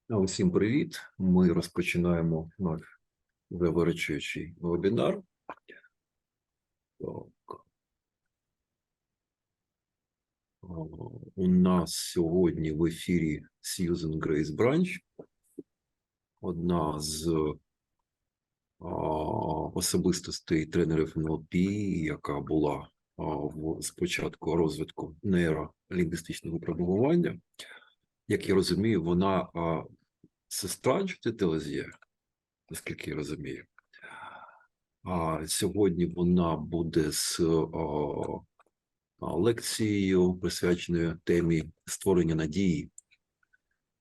Усім привіт! Ми розпочинаємо наш завершуючий вебінар. Так. У нас сьогодні в ефірі Сьюзен Грейс Бранч, одна з особистостей тренерів НЛП, яка була спочатку розвитку нейролінгвістичного програмування. Як я розумію, вона сестра Джудіти Лаз'є, наскільки я розумію. Сьогодні вона буде з лекцією, присвяченою темі створення надії.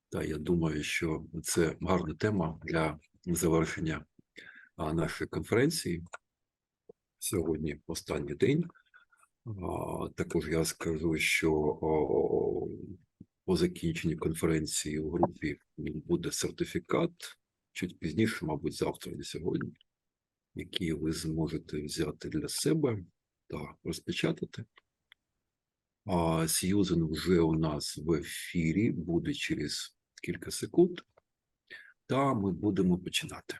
Та я думаю, що це гарна тема для завершення нашої конференції. Сьогодні останній день. Також я скажу, що по закінченні конференції у групі буде сертифікат, чуть пізніше, мабуть, завтра, не сьогодні, який ви зможете взяти для себе та розпечатати. Сьюзен вже у нас в ефірі, буде через кілька секунд, та ми будемо починати.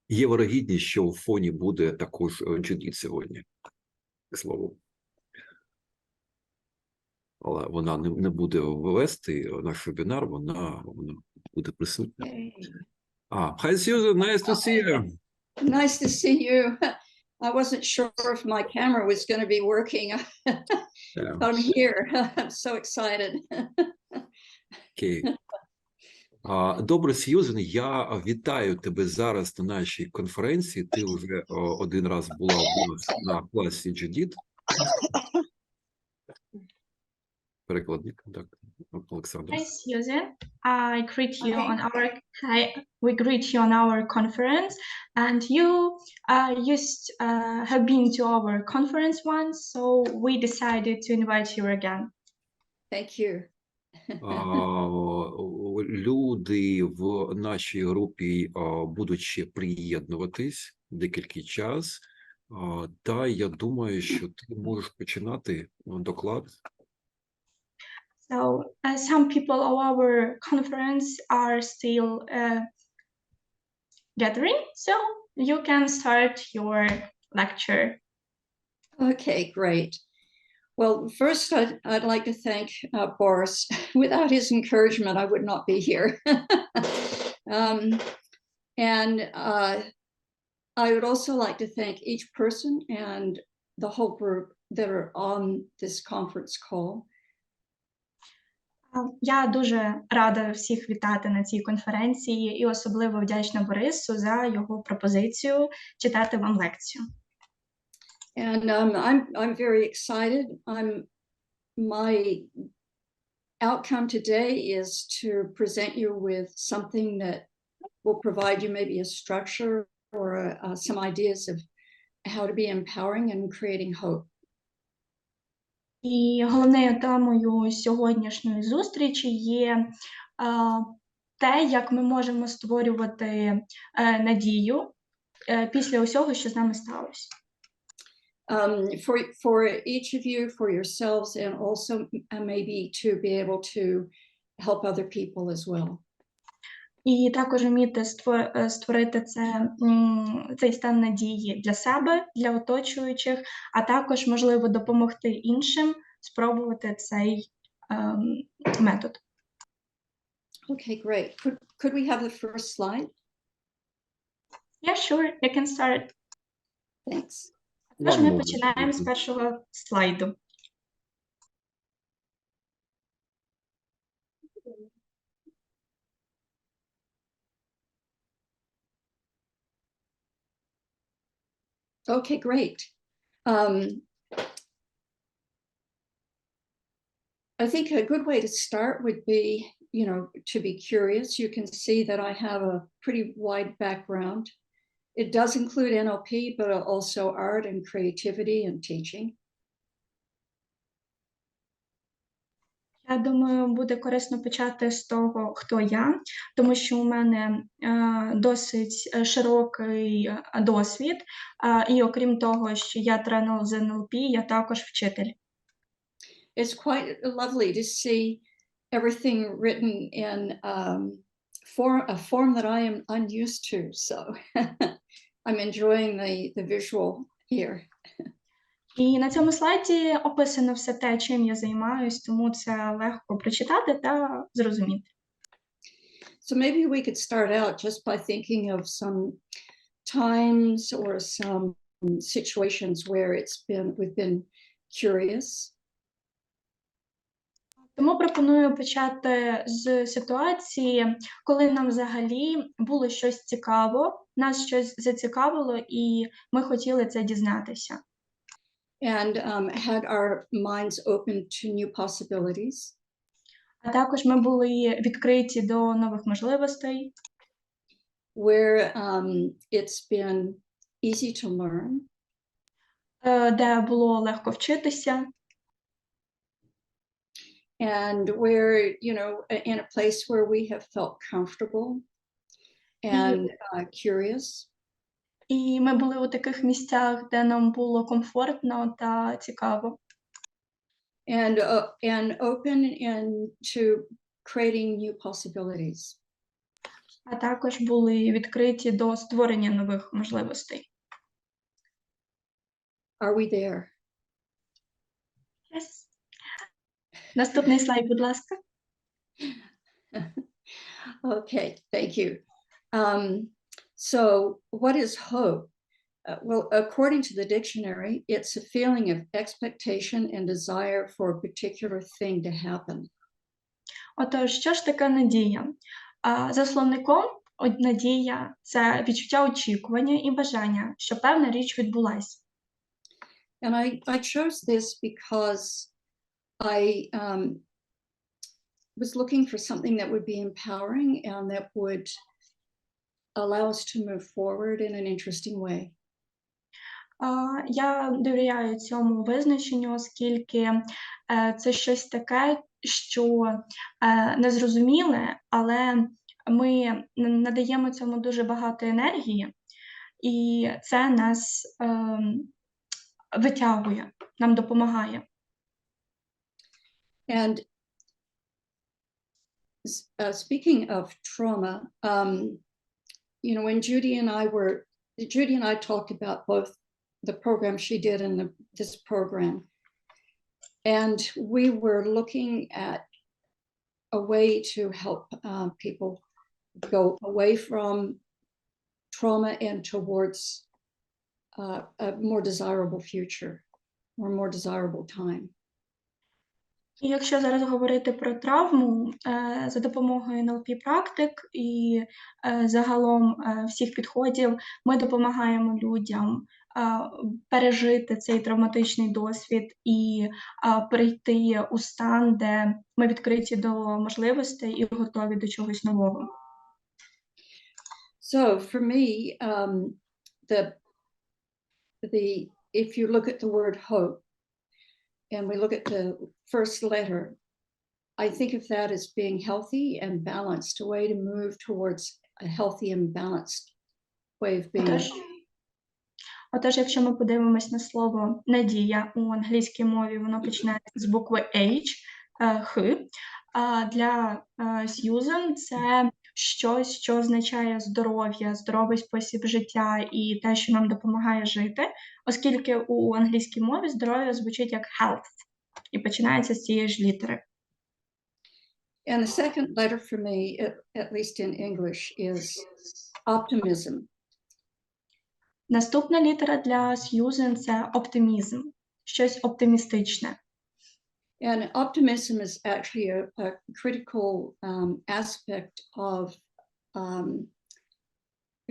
Є вирогідність, що в фоні буде також Джудіт сьогодні, к слову. Але вона не буде вести наш вебінар, вона буде присутня. Hi Susan, nice to see you. Nice to see you. I wasn't sure if my camera was going to be working. But I'm here. I'm so excited. Okay. Добре, Сьюзен, я вітаю тебе зараз на нашій конференції. Ти вже один раз була у нас на класі Джудіт. Перекладник, так, Олександр. Hi, Susan. We greet you on our conference, and you have been to our conference once, so we decided to invite you again. Thank you. Люди в нашій групі будуть ще приєднуватись декілька час, та я думаю, що ти можеш починати доклад. So some people of our conference are still gathering, so you can start your lecture. Okay, great. Well, first I'd like to thank Boris. Without his encouragement, I would not be here. I would also like to thank each person and the whole group that are on this conference call. Я дуже рада всіх вітати на цій конференції і особливо вдячна Борису за його пропозицію читати вам лекцію. And I'm very excited. My outcome today is to present you with something that will provide you maybe a structure or some ideas of how to be empowering and creating hope. І головною темою сьогоднішньої зустрічі є те, як ми можемо створювати надію після усього, що з нами сталося. For each of you, for yourselves, and also maybe to be able to help other people as well. І також вміти створити цей стан надії для себе, для оточуючих, а також, можливо, допомогти іншим спробувати цей метод. Okay, great. Could we have the first slide? Yeah, sure, you can start. Thanks. Тож ми починаємо з першого слайду. Okay, great. I think a good way to start would be, to be curious. You can see that I have a pretty wide background. It does include NLP, but also art and creativity and teaching. Я думаю, буде корисно почати з того, хто я, тому що у мене досить широкий досвід, і окрім того, що я тренер з НЛП, я також вчитель. It's quite lovely to see everything written in a form that I am unused to. So I'm enjoying the visual here. І на цьому слайді описано все те, чим я займаюсь, тому це легко прочитати та зрозуміти. So maybe we could start out just by thinking of some times or some situations where we've been curious. Тому пропоную почати з ситуації, коли нам взагалі було щось цікаво, нас щось зацікавило, і ми хотіли це дізнатися. And had our minds open to new possibilities. А також ми були відкриті до нових можливостей, Where it's been easy to learn. Де було легко вчитися, And where, in a place where we have felt comfortable and curious. і ми були у таких місцях, де нам було комфортно та цікаво. And open into creating new possibilities. А також були відкриті до створення нових можливостей. Are we there? Yes. Наступний слайд, будь ласка. Okay, thank you. So what is hope? Well, according to the dictionary, it's a feeling of expectation and desire for a particular thing to happen. Отож, що ж таке надія? За словником, надія – це відчуття очікування і бажання, що певна річ відбулась. And I chose this because I was looking for something that would be empowering and that would allow us to move forward in an interesting way. Я довіряю цьому визначенню, оскільки це щось таке, що незрозуміле, але ми надаємо цьому дуже багато енергії, і це нас витягує, нам допомагає. And speaking of trauma, when Judy and I talked about both the program she did and this program, and we were looking at a way to help people go away from trauma and towards a more desirable future or more desirable time. І якщо зараз говорити про травму, за допомогою НЛП-практик і загалом всіх підходів, ми допомагаємо людям пережити цей травматичний досвід і перейти у стан, де ми відкриті до можливостей і готові до чогось нового. So for me, if you look at the word hope, and we look at the first letter, I think of that as being healthy and balanced, a way to move towards a healthy and balanced way of being. Отож, якщо ми подивимось на слово «надія» у англійській мові, воно починається з букви H, Х. Для Сьюзен це щось, що означає здоров'я, здоровий спосіб життя і те, що нам допомагає жити, оскільки у англійській мові здоров'я звучить як health і починається з цієї ж літери. And the second letter for me, at least in English, is optimism. Наступна літера для Сьюзен – це оптимізм, щось оптимістичне. And optimism is actually a critical aspect of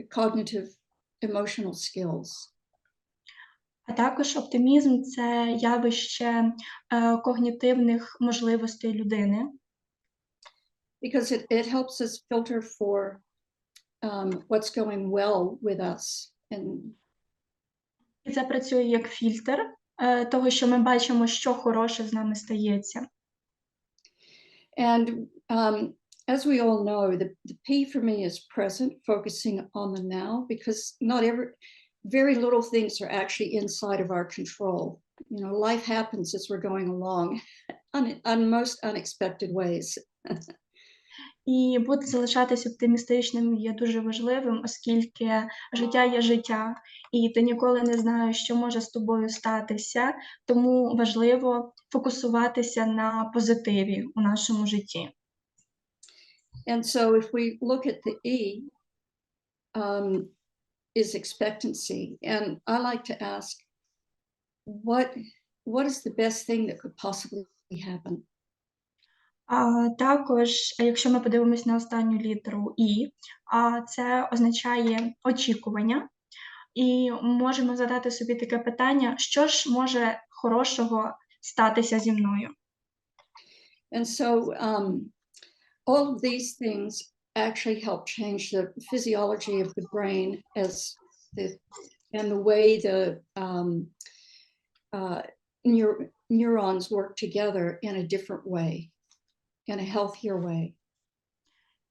cognitive emotional skills. А також оптимізм – це явище когнітивних можливостей людини. Because it helps us filter for what's going well with us. І це працює як фільтр того, що ми бачимо, що хороше з нами стається. And as we all know, the P for me is present, focusing on the now, because not very little things are actually inside of our control. You know, life happens as we're going along on most unexpected ways. І бути залишатись оптимістичним є дуже важливим, оскільки життя є життя, і ти ніколи не знаєш, що може з тобою статися, тому важливо фокусуватися на позитиві у нашому житті. And so if we look at the E, is expectancy. And I like to ask, what is the best thing that could possibly happen? А також, якщо ми подивимось на останню літеру «і», це означає очікування. І можемо задати собі таке питання, що ж може хорошого статися зі мною? And so all of these things actually help change the physiology of the brain and the way the neurons work together in a different way, in a healthier way.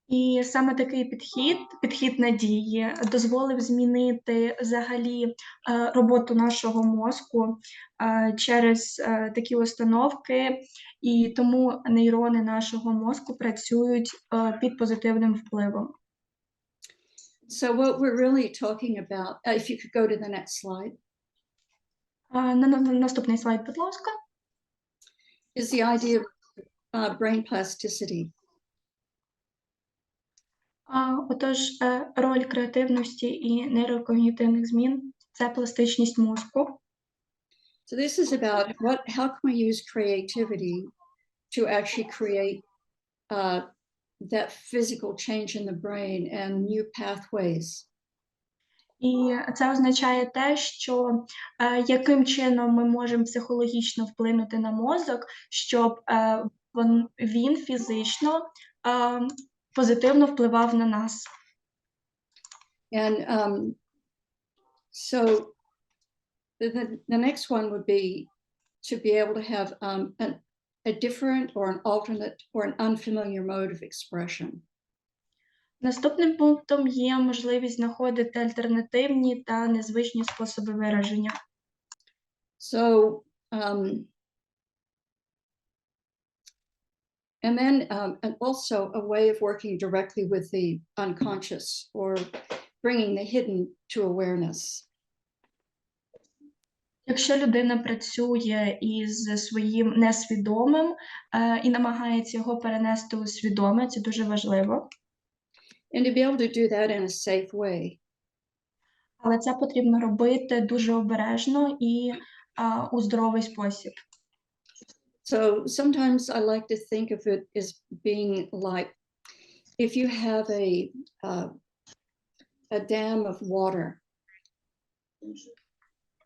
І саме такий підхід надії, дозволив змінити взагалі роботу нашого мозку через такі установки, і тому нейрони нашого мозку працюють під позитивним впливом. So what we're really talking about, if you could go to the next slide. Наступний слайд, будь ласка. Is the idea of brain plasticity. Отож, роль креативності і нейрокогнітивних змін – це пластичність мозку. So this is about how can we use creativity to actually create that physical change in the brain and new pathways. І це означає те, що яким чином ми можемо психологічно вплинути на мозок, щоб він фізично позитивно впливав на нас. And so the next one would be to be able to have a different or an alternate or an unfamiliar mode of expression. Наступним пунктом є можливість знаходити альтернативні та незвичні способи вираження. So and then and also a way of working directly with the unconscious or bringing the hidden to awareness. Якщо людина працює із своїм несвідомим і намагається його перенести у свідоме, це дуже важливо. And to be able to do that in a safe way. Але це потрібно робити дуже обережно і у здоровий спосіб. So sometimes I like to think of it as being like if you have a dam of water.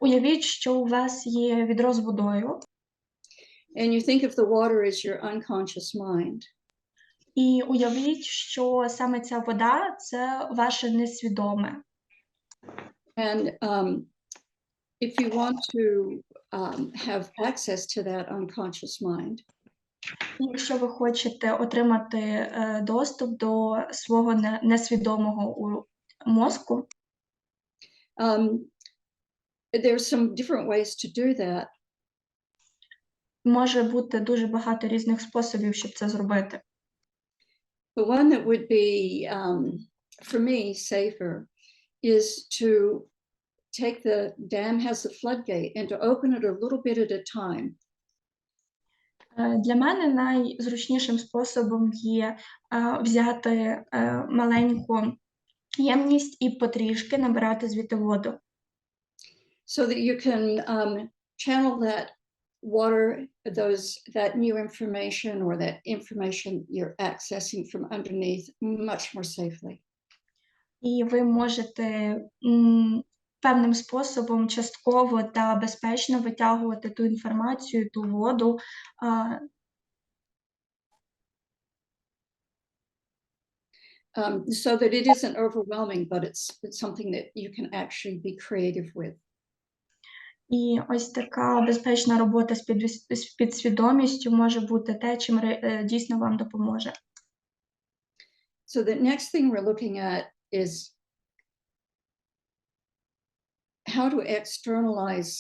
Уявіть, що у вас є відро з водою. And you think of the water as your unconscious mind. І уявіть, що саме ця вода – це ваше несвідоме. And if you want to have access to that unconscious mind, якщо ви хочете отримати доступ до свого несвідомого мозку, there's some different ways to do that. Може бути дуже багато різних способів, щоб це зробити. The one that would be, for me, safer is to take the dam has the floodgate and to open it a little bit at a time. Для мене найзручнішим способом є взяти маленьку ємність і потрішки набирати звідти воду. So that you can channel that water, that new information or that information you're accessing from underneath much more safely. І ви можете певним способом частково та безпечно витягувати ту інформацію, ту воду. So that it isn't overwhelming, but it's something that you can actually be creative with. І ось така безпечна робота з підсвідомістю може бути те, чим дійсно вам допоможе. So the next thing we're looking at is how to externalize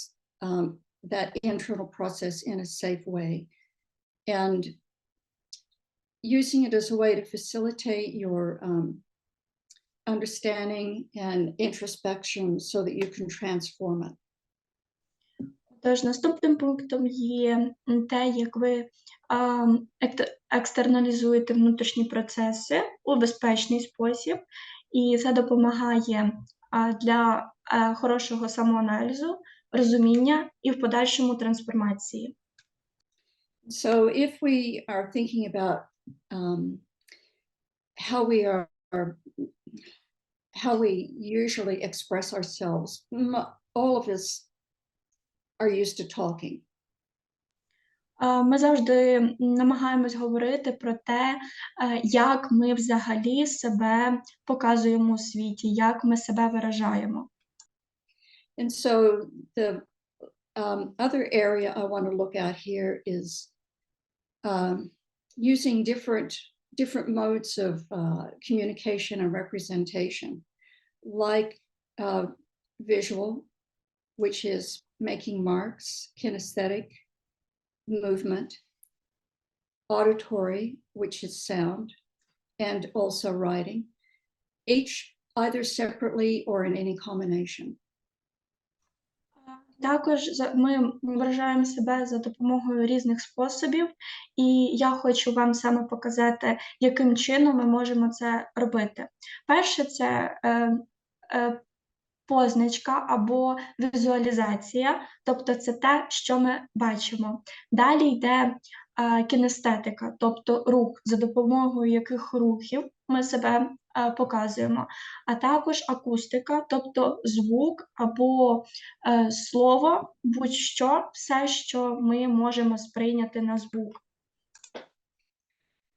that internal process in a safe way, and using it as a way to facilitate your understanding and introspection so that you can transform it. Тож наступним пунктом є те, як ви екстерналізуєте внутрішні процеси у безпечний спосіб, і це допомагає для хорошого самоаналізу, розуміння і в подальшому трансформації. So if we are thinking about how we usually express ourselves, all of us are used to talking. Ми завжди намагаємось говорити про те, як ми взагалі себе показуємо у світі, як ми себе виражаємо. And so the other area I want to look at here is using different modes of communication and representation, like visual, which is making marks, kinesthetic, movement, auditory, which is sound, and also writing, each either separately or in any combination. Також ми виражаємо себе за допомогою різних способів, і я хочу вам саме показати, яким чином ми можемо це робити. Перше – це позначка або візуалізація, тобто це те, що ми бачимо. Далі йде кінестетика, тобто рух, за допомогою яких рухів ми себе показуємо, а також акустика, тобто звук або слово, будь-що, все, що ми можемо сприйняти на звук.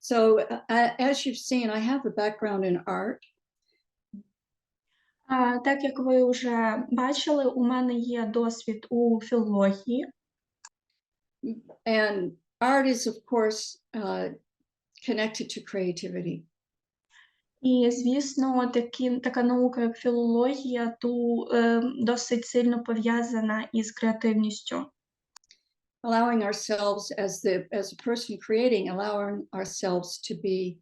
So as you've seen, I have a background in art. Так як ви вже бачили, у мене є досвід у філології. And art is, of course, connected to creativity. І, звісно, така наука, як філологія, досить сильно пов'язана із креативністю. Allowing ourselves, as a person creating, allowing ourselves to be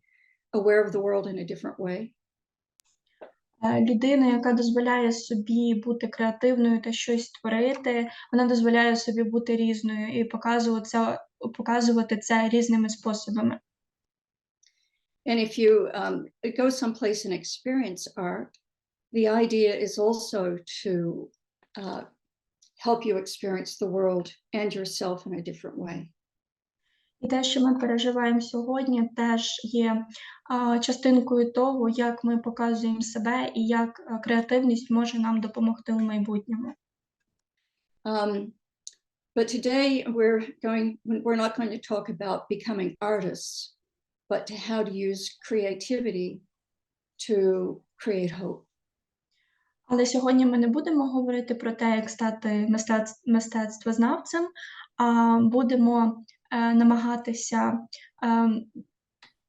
aware of the world in a different way. Людина, яка дозволяє собі бути креативною та щось створити, вона дозволяє собі бути різною і показувати це різними способами. And if you go someplace and experience art, the idea is also to help you experience the world and yourself in a different way. І те, що ми переживаємо сьогодні, теж є частинкою того, як ми показуємо себе і як креативність може нам допомогти у майбутньому. But today we're not going to talk about becoming artists, but to how to use creativity to create hope. Але сьогодні ми не будемо говорити про те, як стати мистецтвознавцем, а будемо намагатися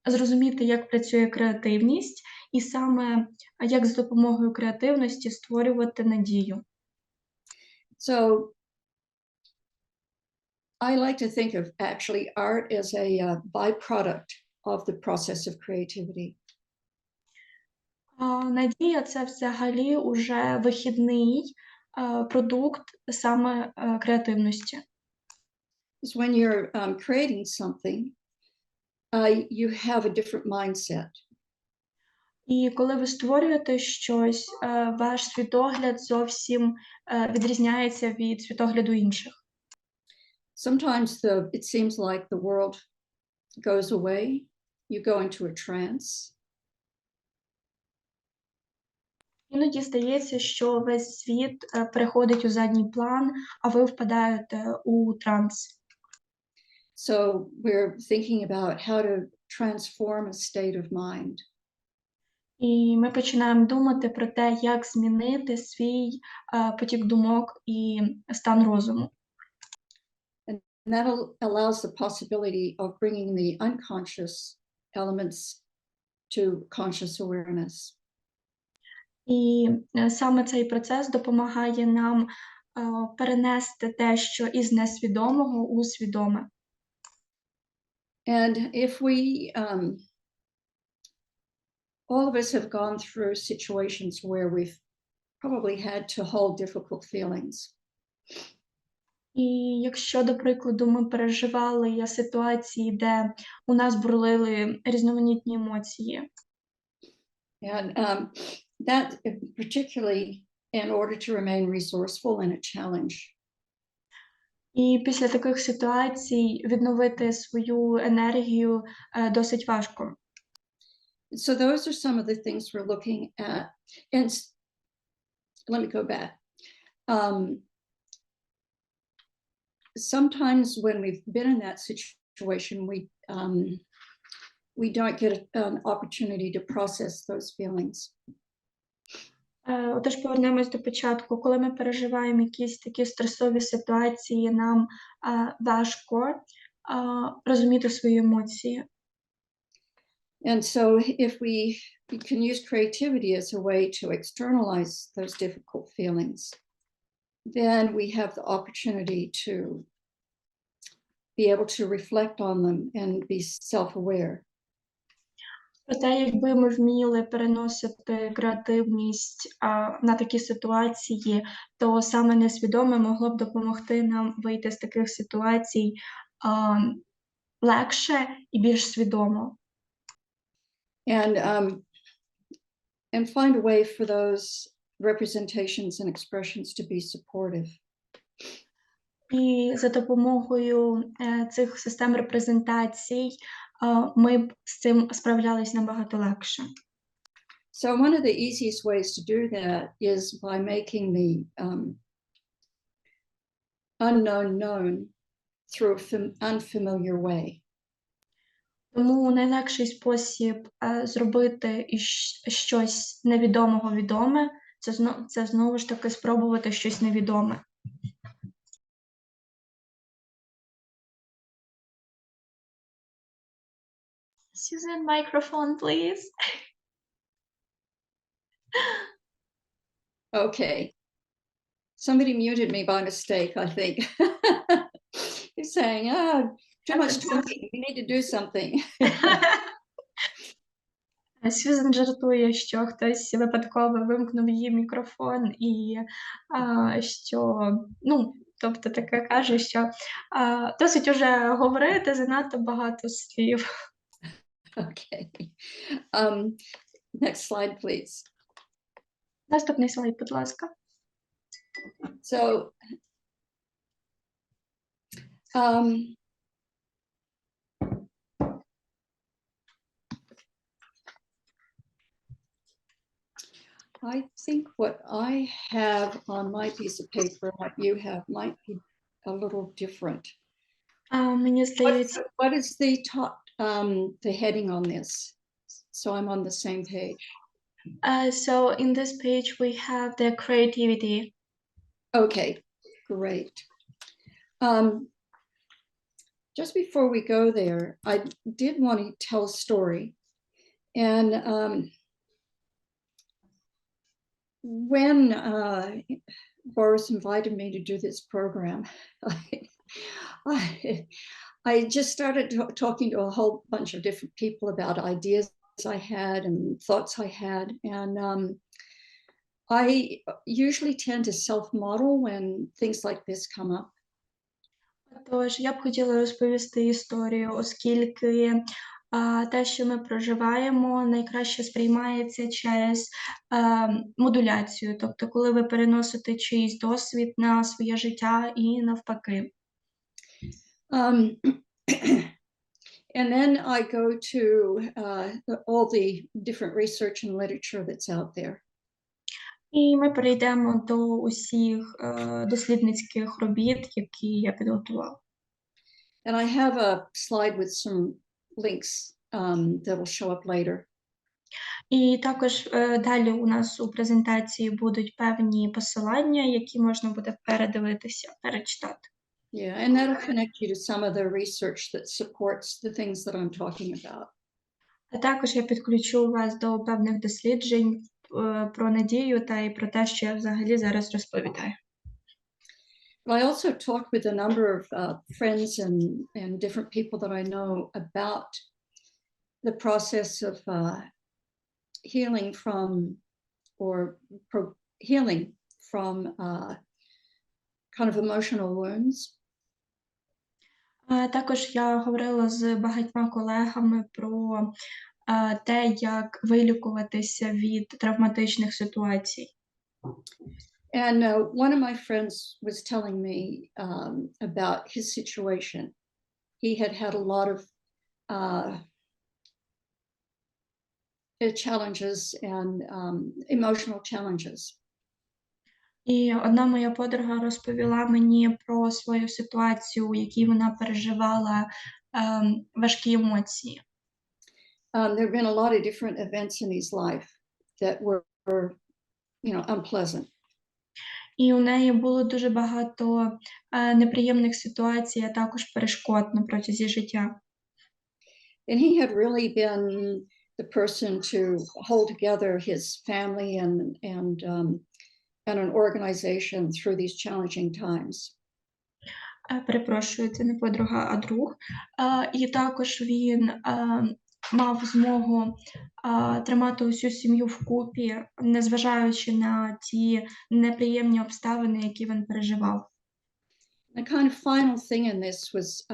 зрозуміти, як працює креативність, і саме як з допомогою креативності створювати надію. So I like to think of actually art as a byproduct of the process of creativity. Надія – це взагалі уже вихідний продукт саме креативності. Is when you're creating something, you have a different mindset. І коли ви створюєте щось, ваш світогляд зовсім відрізняється від світогляду інших. Sometimes it seems like the world goes away, you go into a trance. Іноді здається, що весь світ переходить у задній план, а ви впадаєте у транс. So we're thinking about how to transform a state of mind. І ми починаємо думати про те, як змінити свій потік думок і стан розуму. And that allows the possibility of bringing the unconscious elements to conscious awareness. І саме цей процес допомагає нам перенести те, що із несвідомого у свідоме. And if we, all of us have gone through situations where we've probably had to hold difficult feelings. І якщо, до прикладу, ми переживали ситуації, де у нас бурлили різноманітні емоції, And that particularly in order to remain resourceful in a challenge. і після таких ситуацій відновити свою енергію досить важко. So those are some of the things we're looking at. And let me go back. Sometimes when we've been in that situation, we don't get an opportunity to process those feelings. Отож, повернемось до початку. Коли ми переживаємо якісь такі стресові ситуації, нам важко розуміти свої емоції. And so if we can use creativity as a way to externalize those difficult feelings, then we have the opportunity to be able to reflect on them and be self-aware. Проте, якби ми вміли переносити креативність на такі ситуації, то саме несвідоме могло б допомогти нам вийти з таких ситуацій легше і більш свідомо. And find a way for those representations and expressions to be supportive. І за допомогою цих систем репрезентацій ми б з цим справлялись набагато легше. So one of the easiest ways to do that is by making the unknown known through an unfamiliar way. Тому найлегший спосіб зробити щось невідомого відоме, це знову ж таки спробувати щось невідоме. Сьюзен, microphone, please. Okay. Somebody muted me by mistake, I think. He's saying, too much talking, you need to do something. Сьюзен жартує, що хтось випадково вимкнув її мікрофон і що, тобто таке каже, що досить уже говорити, занадто багато слів. Okay. Next slide, please. Наступний слайд, будь ласка. So, I think what I have on my piece of paper, what you have, might be a little different. Мені здається, What is the top, the heading on this? So I'm on the same page. So in this page we have the creativity. Okay, great. Just before we go there, I did want to tell a story. And when Boris invited me to do this program, I just started talking to a whole bunch of different people about ideas I had and thoughts I had. And I usually tend to self-model when things like this come up. Тож я б хотіла розповісти історію, оскільки те, що ми проживаємо, найкраще сприймається через модуляцію, тобто коли ви переносите чийсь досвід на своє життя і навпаки. And then I go to all the different research and literature that's out there. І ми перейдемо до усіх дослідницьких робіт, які я підготувала. And I have a slide with some links that will show up later. І також далі у нас у презентації будуть певні посилання, які можна буде передивитися, перечитати. Yeah, and that'll connect you to some of the research that supports the things that I'm talking about. А також я підключу вас до певних досліджень про надію та і про те, що я взагалі зараз розповідаю. But I also talked with a number of friends and different people that I know about the process of healing from kind of emotional wounds. Також я говорила з багатьма колегами про те, як вилікуватися від травматичних ситуацій. And one of my friends was telling me about his situation. He had a lot of challenges and emotional challenges. І одна моя подруга розповіла мені про свою ситуацію, у якій вона переживала важкі емоції. There have been a lot of different events in his life that were unpleasant. І у неї було дуже багато неприємних ситуацій, а також перешкод на протязі життя. And he had really been the person to hold together his family and an organization through these challenging times. Перепрошую, це не подруга, а друг. І також він мав змогу тримати усю сім'ю вкупі, незважаючи на ті неприємні обставини, які він переживав. The kind of final thing in this was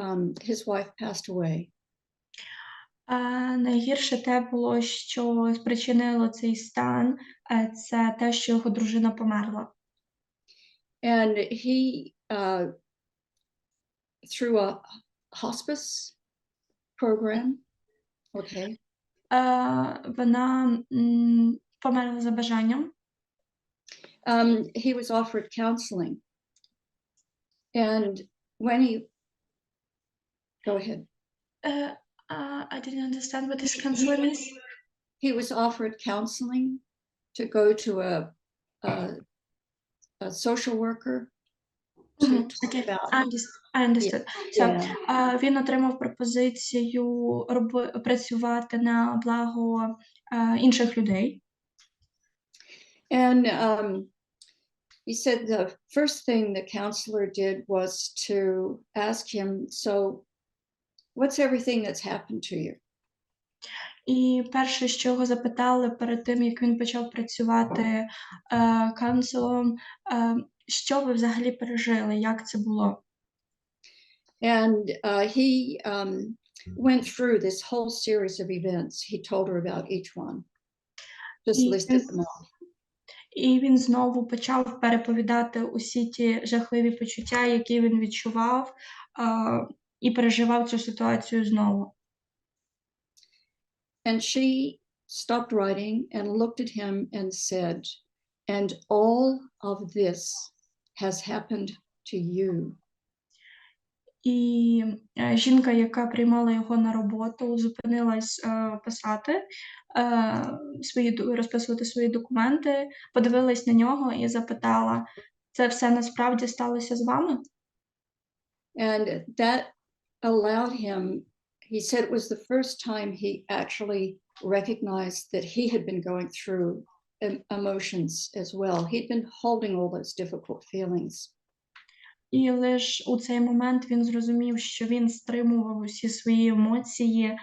his wife passed away. Найгірше те було, що спричинило цей стан, це те, що його дружина померла. And he, through a hospice program, okay. Вона померла за бажанням. He was offered counseling. And when he, go ahead. I didn't understand what this counseling is. He was offered counseling to go to a social worker to talk Okay. about. I understood. So, Yeah. він отримав пропозицію працювати на благо інших людей. And he said the first thing the counselor did was to ask him, so what's everything that's happened to you? І перше, що його запитали перед тим, як він почав працювати канцелом, що ви взагалі пережили, як це було? And he went through this whole series of events. He told her about each one. Just listed them all. І він знову почав переповідати усі ті жахливі почуття, які він відчував, і переживав цю ситуацію знову. And she stopped writing and looked at him and said, and all of this has happened to you. І жінка, яка приймала його на роботу, зупинилась писати, розписувати свої документи, подивилась на нього і запитала, це все насправді сталося з вами? And that allowed him, he said it was the first time he actually recognized that he had been going through emotions as well. He'd been holding all those difficult feelings. І лише у цей момент він зрозумів, що він стримував усі свої емоції,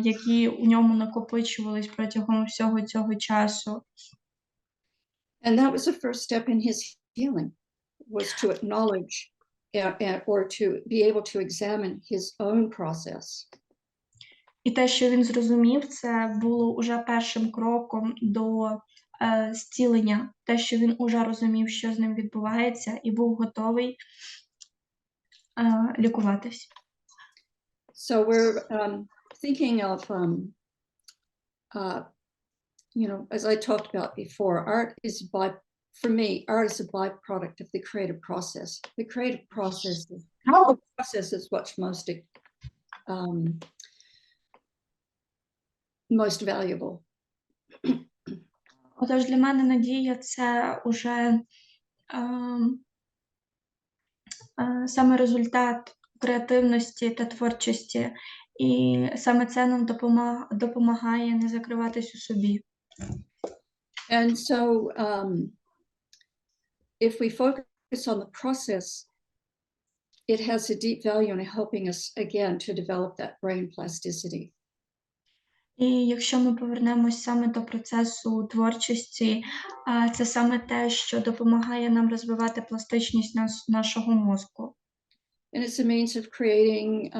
які у ньому накопичувались протягом всього цього часу. And that was the first step in his healing, was to acknowledge or to be able to examine his own process. І те, що він зрозумів, це було уже першим кроком до зцілення. Те, що він уже розумів, що з ним відбувається, і був готовий лікуватись. So we're thinking of, as I talked about before, art is for me, art is a byproduct of the creative process. The creative process is what's most valuable. Отож, для мене надія – це уже саме результат креативності та творчості, і саме це нам допомагає не закриватись у собі. And so if we focus on the process, it has a deep value in helping us again to develop that brain plasticity. І якщо ми повернемось саме до процесу творчості, це саме те, що допомагає нам розвивати пластичність нашого мозку. And it's a means of creating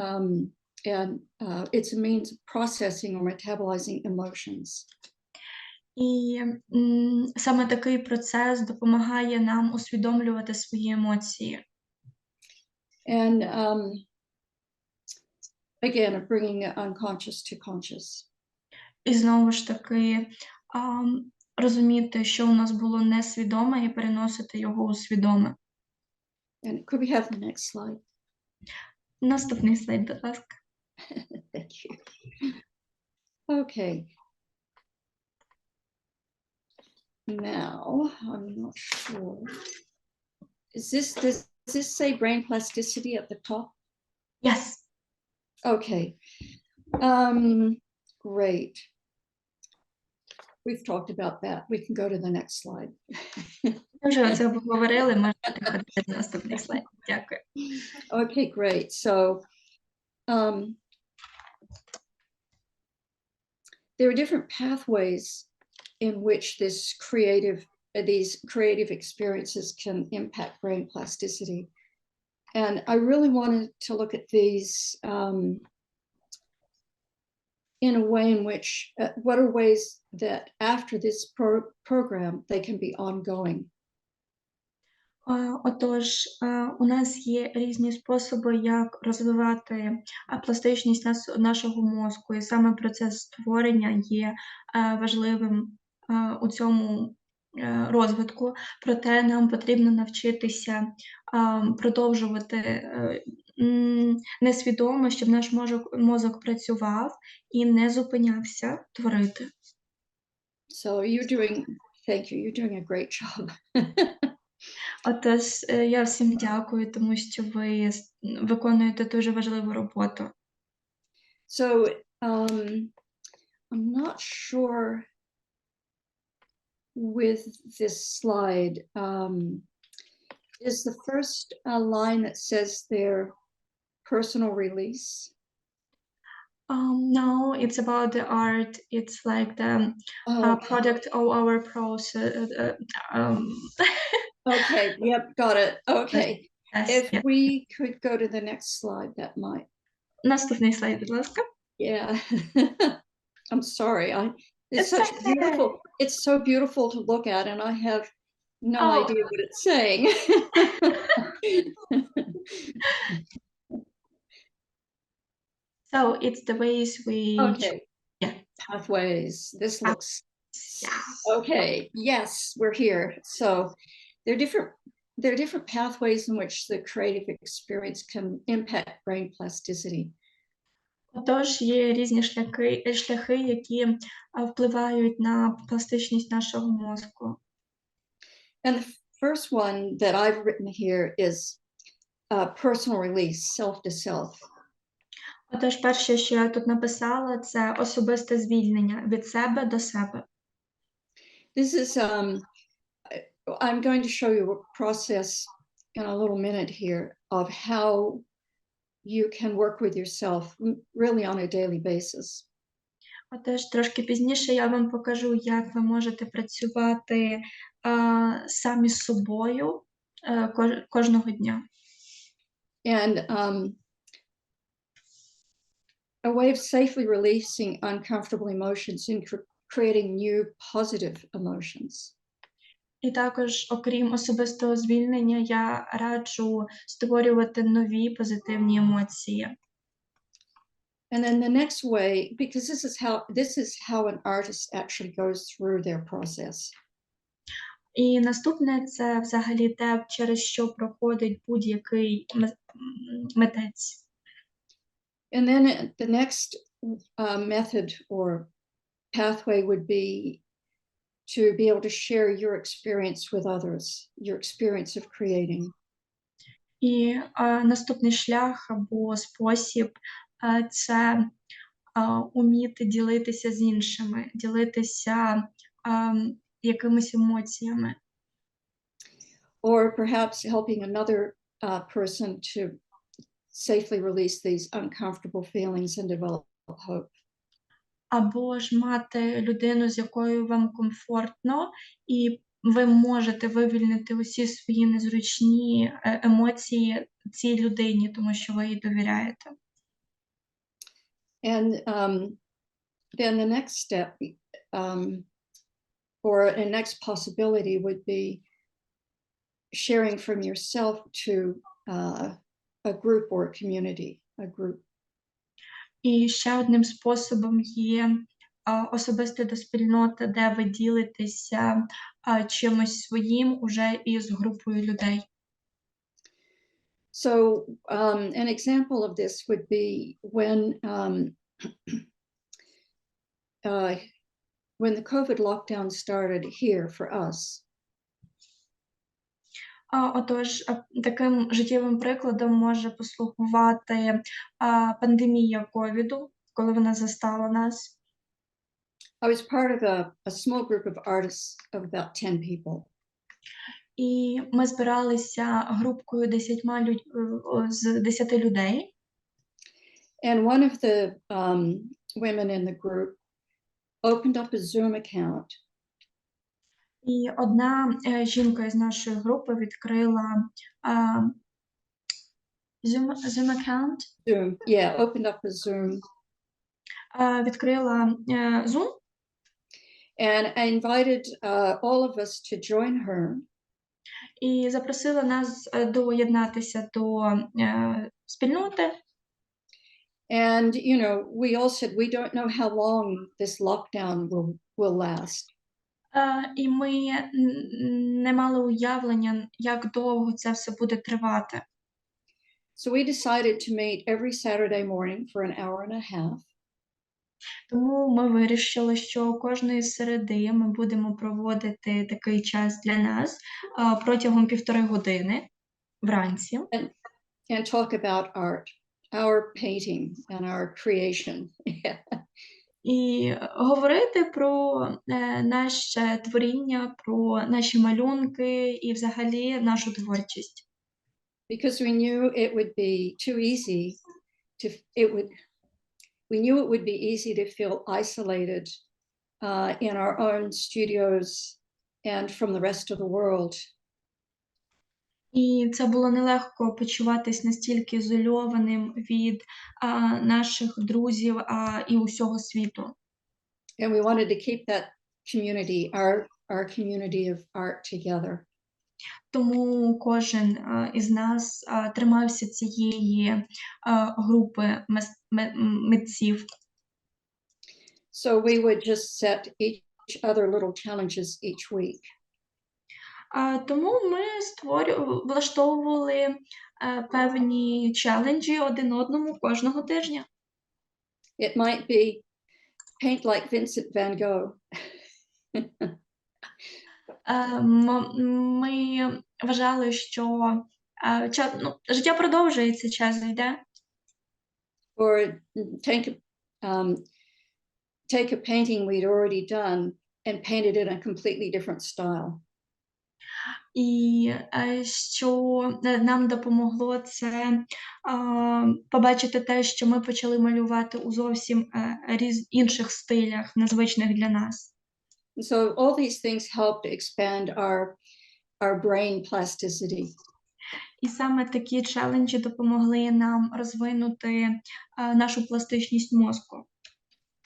it's a means of processing or metabolizing emotions. І саме такий процес допомагає нам усвідомлювати свої емоції. And again, of bringing the unconscious to conscious. І знову ж таки, розуміти, що у нас було несвідоме, і переносити його у свідоме. And could we have the next slide? Наступний слайд, будь ласка. Thank you. Okay. Now, I'm not sure. Does this say brain plasticity at the top? Yes. Okay. Great. We've talked about that. We can go to the next slide. Ми вже це обговорили, можна переходити до наступний слайд. Дякую. Okay, great. So there are different pathways in which these creative experiences can impact brain plasticity. And I really wanted to look at these in a way in which, what are ways that after this program, they can be ongoing. Отож, у нас є різні способи, як розвивати пластичність нашого мозку, і саме процес створення є важливим у цьому розвитку. Проте нам потрібно навчитися продовжувати несвідомо, щоб наш мозок працював і не зупинявся творити. So thank you, you're doing a great job. Отож, я всім дякую, тому що ви виконуєте дуже важливу роботу. So I'm not sure with this slide, is the first line that says there personal release? No, it's about the art. It's like the product of our process. Okay, yep, got it. Okay. Yes, If yeah. we could go to the next slide, that might. Наступний слайд, будь ласка. Yeah. I'm sorry. It's so beautiful to look at, and I have no idea what it's saying. So it's the ways we... Okay. Yeah. Pathways. This looks... Yeah. Okay. Yes, we're here. So there are different pathways in which the creative experience can impact brain plasticity. Отож, є різні шляхи, які впливають на пластичність нашого мозку. And the first one that I've written here is personal release, self to self. Отож, перше, що я тут написала, це особисте звільнення від себе до себе. This is, I'm going to show you a process in a little minute here of how you can work with yourself really on a daily basis. Отож, трошки пізніше я вам покажу, як ви можете працювати самі з собою кожного дня. And a way of safely releasing uncomfortable emotions and creating new positive emotions. І також, окрім особистого звільнення, я раджу створювати нові позитивні емоції. And then the next way, because this is how an artist actually goes through their process. І наступне – це взагалі те, через що проходить будь-який митець. And then the next method or pathway would be to be able to share your experience with others, your experience of creating. І наступний шлях або спосіб це уміти ділитися з іншими, ділитися якимись емоціями. Or perhaps helping another person to safely release these uncomfortable feelings and develop hope. Або ж мати людину, з якою вам комфортно, і ви можете вивільнити усі свої незручні емоції цій людині, тому що ви їй довіряєте. And then the next step, or a next possibility would be sharing from yourself to a group or a community, a group. І ще одним способом є особисто до спільноти, де ви ділитеся чимось своїм уже із групою людей. So an example of this would be when the COVID lockdown started here for us. Отож, таким життєвим прикладом може послугувати пандемія ковіду, коли вона застала нас. I was part of a small group of artists of about 10 people. І ми збиралися групкою з 10 людей. And one of the women in the group opened up a Zoom account. І одна жінка із нашої групи відкрила Zoom account. Zoom, yeah, opened up a Zoom. Відкрила Zoom. And I invited all of us to join her. І запросила нас доєднатися до спільноти. And, you know, we all said, we don't know how long this lockdown will last. І ми не мали уявлення, як довго це все буде тривати. So we decided to meet every Saturday morning for an hour and a half. Тому ми вирішили, що кожної середи ми будемо проводити такий час для нас протягом 1,5 години вранці. And talk about art, our painting and our creation. І говорити про наше творіння, про наші малюнки і взагалі нашу творчість. Because we knew it would be too easy it would be easy to feel isolated in our own studios and from the rest of the world. І це було нелегко почуватись настільки ізольованим від наших друзів і усього світу. And we wanted to keep that community, our community of art together. Тому кожен із нас тримався цієї групи митців. So we would just set each other little challenges each week. Тому ми влаштовували певні челенджі один одному кожного тижня. It might be paint like Vincent van Gogh. Ми вважали, що життя продовжується, час йде. Or take a painting we'd already done and paint it in a completely different style. І що нам допомогло це побачити те, що ми почали малювати у зовсім інших стилях, незвичних для нас. So all these things helped expand our brain plasticity. І саме такі челенджі допомогли нам розвинути нашу пластичність мозку.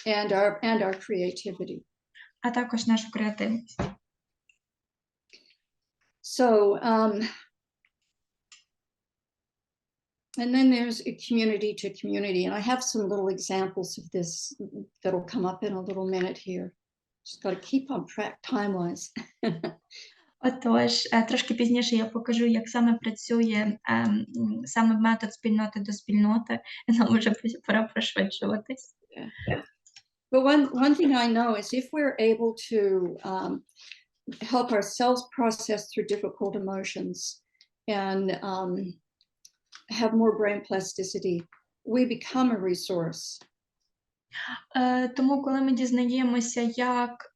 And our creativity. А також нашу креативність. So, and then there's a community to community, and I have some little examples of this that'll come up in a little minute here. Just got to keep on track time-wise. Отож, трошки пізніше я покажу, як саме працює саме метод спільноти до спільноти. Нам вже пора пришвидшуватись. But one thing I know is if we're able to help ourselves process through difficult emotions and have more brain plasticity, we become a resource. Тому, коли ми дізнаємося, як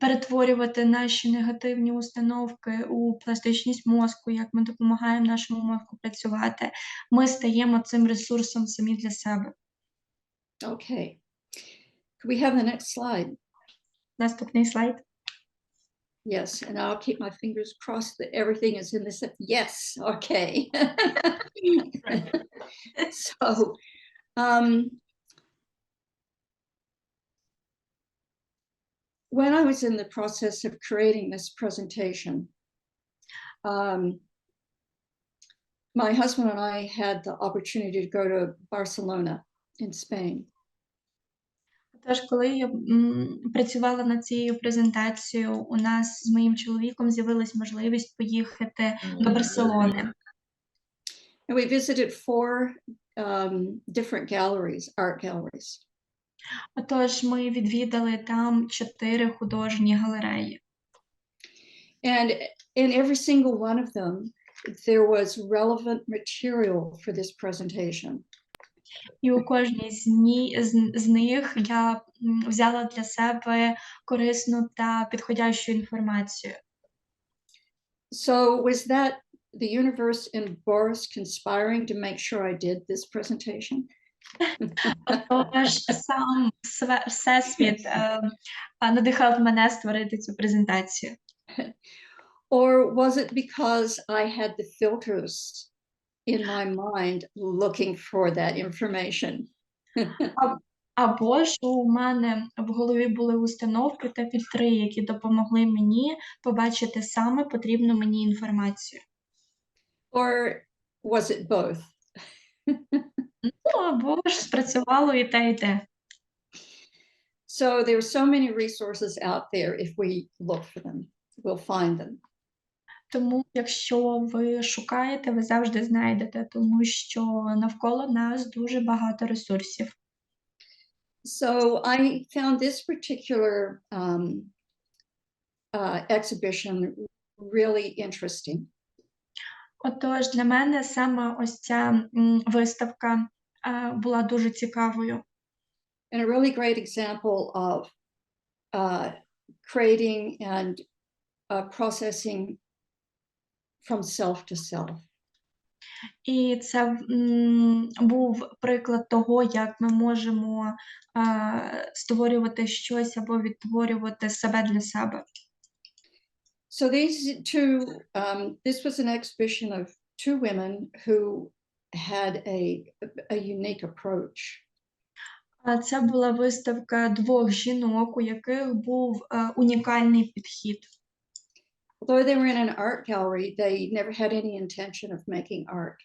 перетворювати наші негативні установки у пластичність мозку, як ми допомагаємо нашому мозку працювати, ми стаємо цим ресурсом самі для себе. Okay. Could we have the next slide? Наступний слайд. Yes, and I'll keep my fingers crossed that everything is in this. Yes, okay. So, when I was in the process of creating this presentation, my husband and I had the opportunity to go to Barcelona in Spain. Тож, коли я працювала над цією презентацією, у нас з моїм чоловіком з'явилась можливість поїхати до Барселони. And we visited 4 different galleries, art galleries. Отож, ми відвідали там 4 художні галереї. And in every single one of them, there was relevant material for this presentation. І у кожній з них я взяла для себе корисну та підходящу інформацію. So was that the universe and Boris conspiring to make sure I did this presentation? Отож, сам Всесвіт надихав мене створити цю презентацію. Or was it because I had the filters in my mind looking for that information? Або ж у мене в голові були установки та фільтри, які допомогли мені побачити саме потрібну мені інформацію. Or was it both? Ну, або ж спрацювало і те, і те. So there are so many resources out there. If we look for them, we'll find them. Тому, якщо ви шукаєте, ви завжди знайдете, тому що навколо нас дуже багато ресурсів. So I found this particular exhibition really interesting. Отож, для мене саме ось ця виставка була дуже цікавою. And a really great example of creating and processing from self to self. І це був приклад того, як ми можемо створювати щось або відтворювати себе для себе. So these two, this was an exhibition of 2 women who had a unique approach. Це була виставка 2 жінок, у яких був унікальний підхід. Although they were in an art gallery, they never had any intention of making art.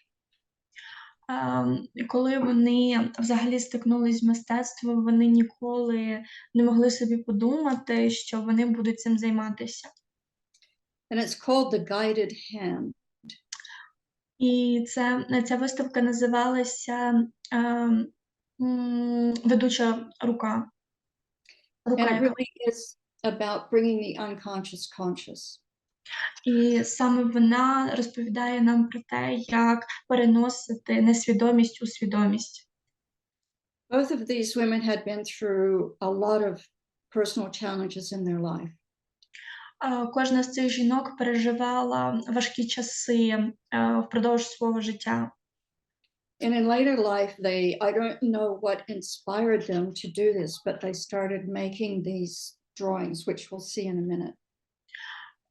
Коли вони взагалі стикнулись з мистецтвом, вони ніколи не могли собі подумати, що вони будуть цим займатися. And it's called The Guided Hand. І ця виставка називалася «Ведуча рука». And it really is about bringing the unconscious conscious. І саме вона розповідає нам про те, як переносити несвідомість у свідомість. Both of these women had been through a lot of personal challenges in their life. Кожна з цих жінок переживала важкі часи впродовж свого життя. And in later life, I don't know what inspired them to do this, but they started making these drawings, which we'll see in a minute.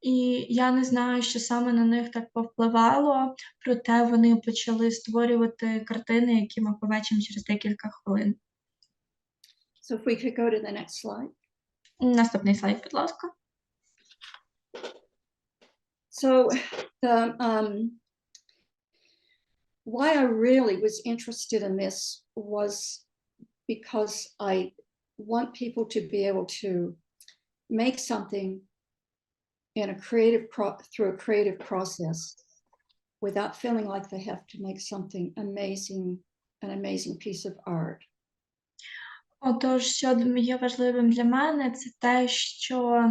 І я не знаю, що саме на них так повпливало, проте вони почали створювати картини, які ми побачимо через декілька хвилин. So if we could go to the next slide. Наступний слайд, будь ласка. So why I really was interested in this was because I want people to be able to make something in a through a creative process without feeling like they have to make something amazing, an amazing piece of art. Отож, що є важливим для мене, це те, що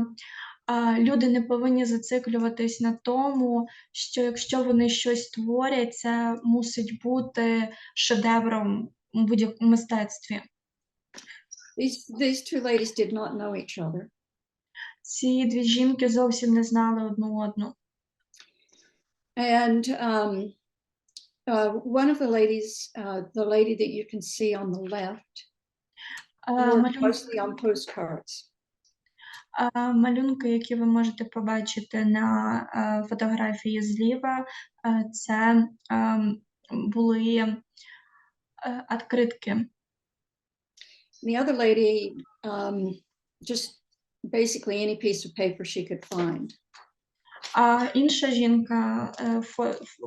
люди не повинні зациклюватись на тому, що якщо вони щось творять, це мусить бути шедевром у будь-якому мистецтві. These two ladies did not know each other. Ці дві жінки зовсім не знали одну одну. And one of the ladies, the lady that you can see on the left, worked mostly on postcards. Малюнки, які ви можете побачити на фотографії зліва, це були відкритки. The other lady, just basically any piece of paper she could find. А інша жінка,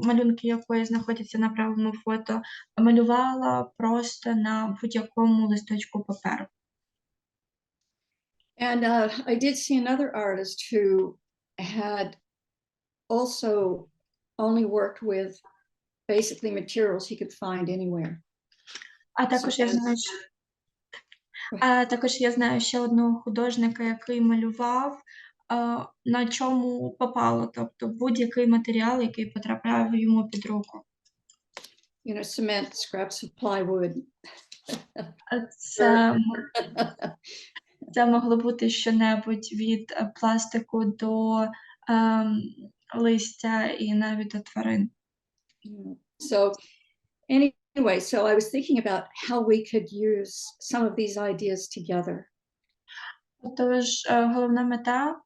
малюнки якої знаходяться на правому фото, малювала просто на будь-якому листочку паперу. And I did see another artist who had also only worked with basically materials he could find anywhere. Також я знаю ще одного художника, який малював на чому попало, тобто будь-який матеріал, який потрапляв йому під руку. You know, cement, scraps of plywood. Це могло бути що-небудь від пластику до листя і навіть до тварин. So anyway, so I was thinking about how we could use some of these ideas together. Тож головна мета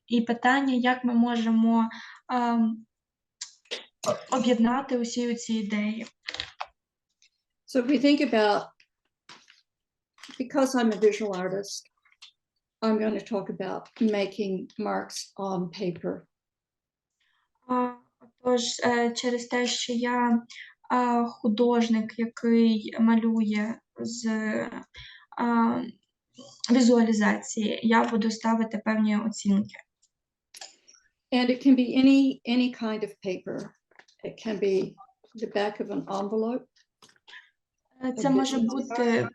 і питання, як ми можемо об'єднати усі ці ідеї. So if we think about, because I'm a visual artist, I'm going to talk about making marks on paper. Тож через те, що я художник, який малює з візуалізації, я буду ставити певні оцінки. And it can be any kind of paper. It can be the back of an envelope. Це може бути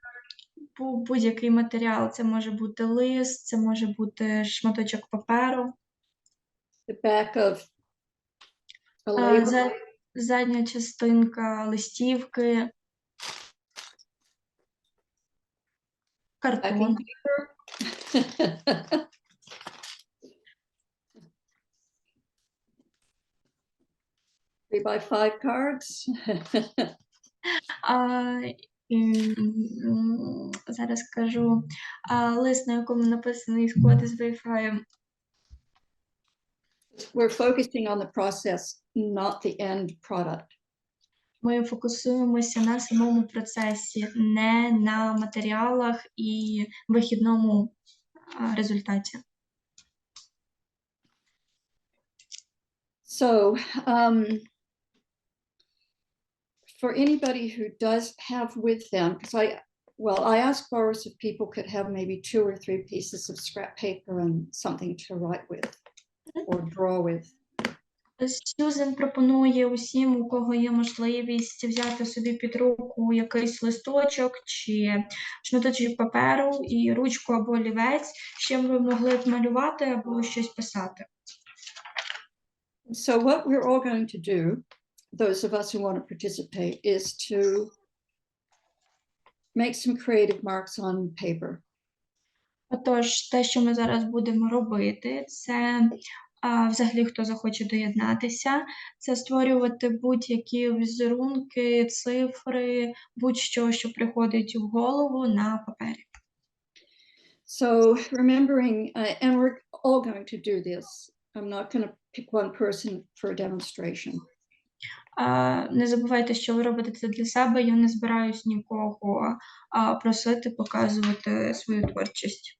будь-який матеріал. Це може бути лист, це може бути шматочок паперу. The back of a label. Задня частинка листівки. Картон. 3x5 cards. Зараз скажу. Лист, на якому написаний код із Wi-Fi. We're focusing on the process, not the end product. Ми фокусуємося на самому процесі, не на матеріалах і вихідному результаті. So, for anybody who does have with them, because I asked borrowers if people could have maybe 2 or 3 pieces of scrap paper and something to write with or draw with. Сьюзен пропонує усім, у кого є можливість, взяти собі під руку якийсь листочок чи шматочок паперу і ручку або олівець, чим ви могли б малювати або щось писати. So what we're all going to do, those of us who want to participate, is to make some creative marks on paper. Отож, те, що ми зараз будемо робити, це взагалі, хто захоче доєднатися, це створювати будь-які візерунки, цифри, будь-що, що приходить в голову на папері. So remembering, and we're all going to do this. I'm not going to pick one person for a demonstration. Не забувайте, що ви робите це для себе. Я не збираюсь нікого просити показувати свою творчість.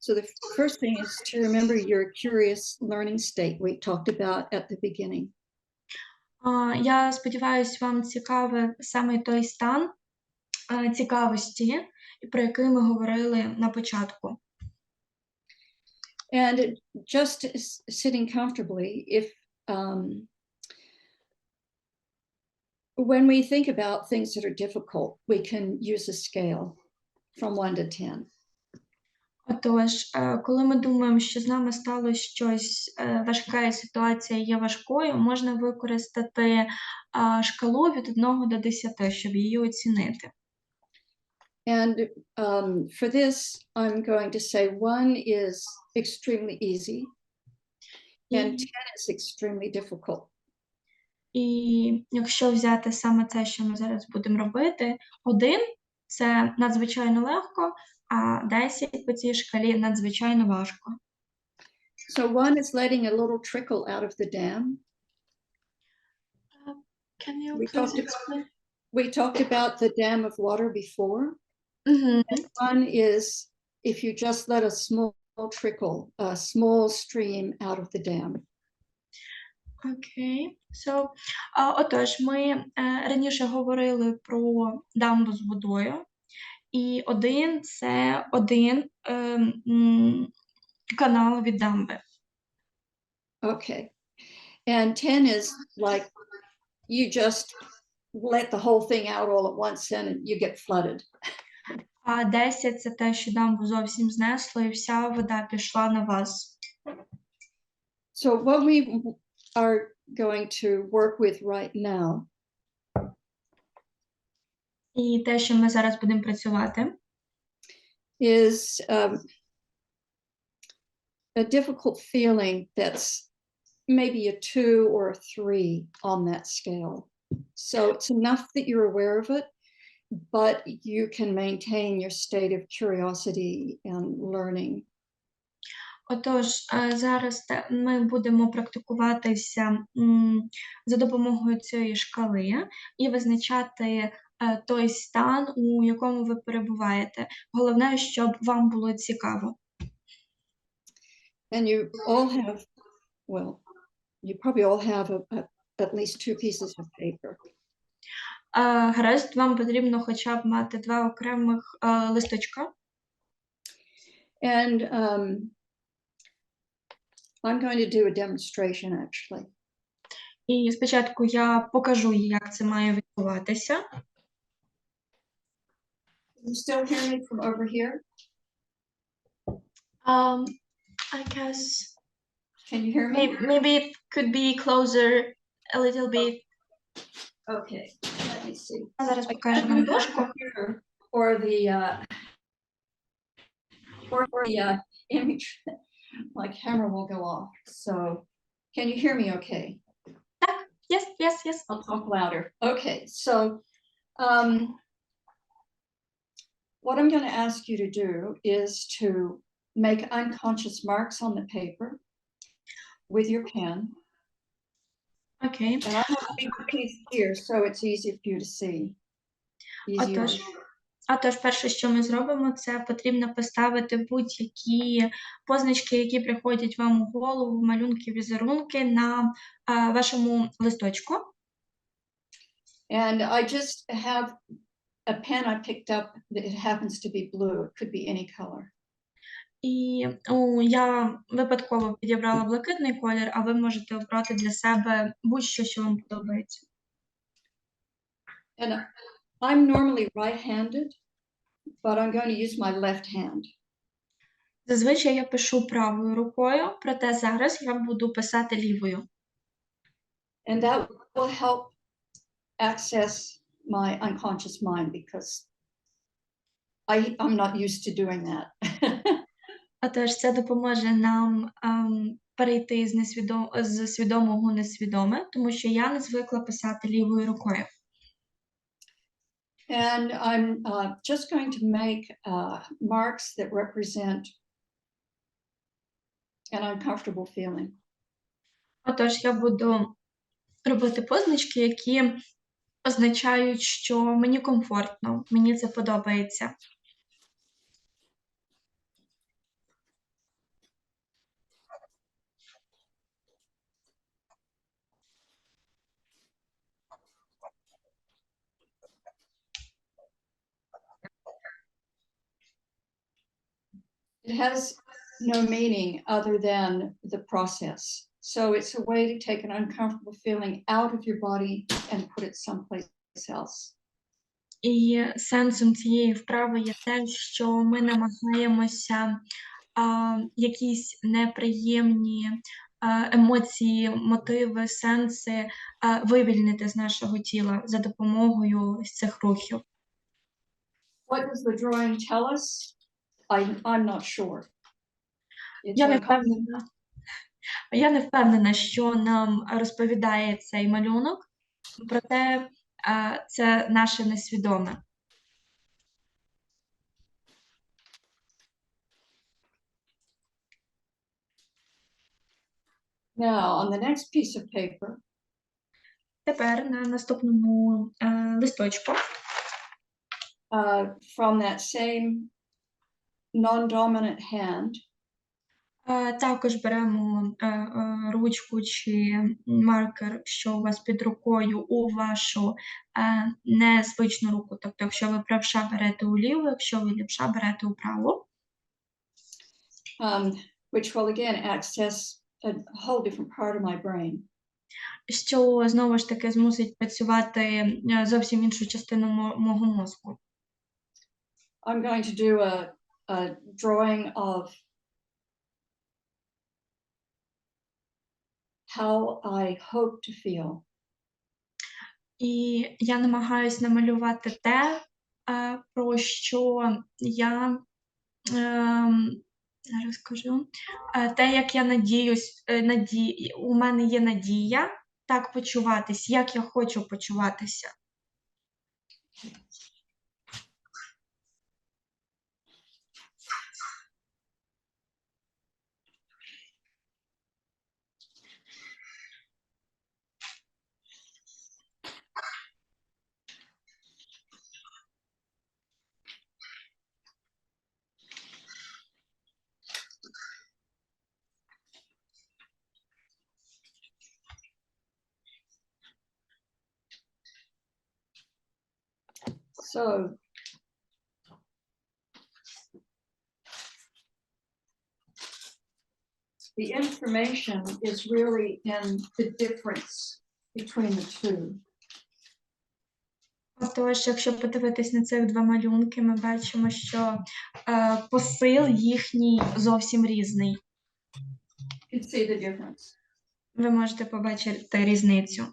So the first thing is to remember your curious learning state we talked about at the beginning. Я сподіваюся, вам цікавий саме той стан цікавості, про який ми говорили на початку. And just sitting comfortably, if when we think about things that are difficult, we can use a scale from 1 to 10. Отож, коли ми думаємо, що з нами сталося щось важке, і ситуація є важкою, можна використати шкалу від 1 до 10, щоб її оцінити. And for this, I'm going to say 1 is extremely easy and 10 is extremely difficult. І якщо взяти саме це, що ми зараз будемо робити, 1 – це надзвичайно легко, а 10 по цій шкалі надзвичайно важко. So 1 is letting a little trickle out of the dam. Can you We please talked about- explain? We talked about the dam of water before. Мгм. One is if you just let a small trickle, a small stream out of the dam. Окей. So, отож, ми раніше говорили про дамбу з водою, і 1 – це 1 канал від дамби. Okay. And 10 is like you just let the whole thing out all at once and you get flooded. А 10 – це те, що дамбу зовсім знесло, і вся вода пішла на вас. So what we are going to work with right now І те, що ми зараз будемо працювати, is a difficult feeling that's maybe a 2 or a 3 on that scale. So it's enough that you're aware of it, but you can maintain your state of curiosity and learning. Отож, зараз ми будемо практикуватися за допомогою цієї шкали і визначати той стан, у якому ви перебуваєте. Головне, щоб вам було цікаво. And you all have, well, you probably all have at least 2 pieces of paper. Гаразд, вам потрібно хоча б мати 2 окремих листочка. And I'm going to do a demonstration actually. І спочатку я покажу, як це має відбуватися. Can you still hear me from over here? I guess Can you hear me? maybe it could be closer a little bit. Okay, let me see. Зараз I покажу can't вам move my дошку. computer or the image. My camera will go off. So, can you hear me okay? Yes, yes, yes. I'll talk louder. Okay, so what I'm going to ask you to do is to make unconscious marks on the paper with your pen. Окей. And I have a big piece here, so it's easy for you to see. Easier. Отож, перше, що ми зробимо, це потрібно поставити будь-які позначки, які приходять вам у голову, малюнки, візерунки на вашому листочку. And I just have a pen I picked up that it happens to be blue. It could be any color. І я випадково підібрала блакитний колір, а ви можете обрати для себе будь-що, що вам подобається. And I'm normally right-handed, but I'm going to use my left hand. Зазвичай я пишу правою рукою, проте зараз я буду писати лівою. And that will help access my unconscious mind because I'm not used to doing that. Отож, це допоможе нам перейти з свідомого в несвідоме, тому що я не звикла писати лівою рукою. And I'm just going to make marks that represent an uncomfortable feeling. Отож, я буду робити позначки, які означають, що мені комфортно, мені це подобається. It has no meaning other than the process. So it's a way to take an uncomfortable feeling out of your body and put it someplace else. І сенсом цієї вправи є те, що ми намагаємося якісь неприємні емоції, мотиви, сенси вивільнити з нашого тіла за допомогою цих рухів. What does the drawing tell us? I'm not sure. Я не впевнена, що нам розповідає цей малюнок, проте це наше несвідоме. Now, on the next piece of paper, Тепер на наступному листочку from that same non-dominant hand, також беремо ручку чи маркер, що у вас під рукою, у вашу незвичну руку. Тобто, якщо ви правша, берете у ліву, якщо ви лівша, берете у праву. which will again access a whole different part of my brain. Що, знову ж таки, змусить працювати зовсім іншу частину мого мозку. I'm going to do a drawing of how I hope to feel. І я намагаюсь намалювати те, про що я зараз скажу, те, як я надіюсь, у мене є надія так почуватись, як я хочу почуватися. So the information is really in the difference between the two. Отож, якщо подивитись на цих два малюнки, ми бачимо, що посил їхній зовсім різний. You can see the difference. Ви можете побачити різницю.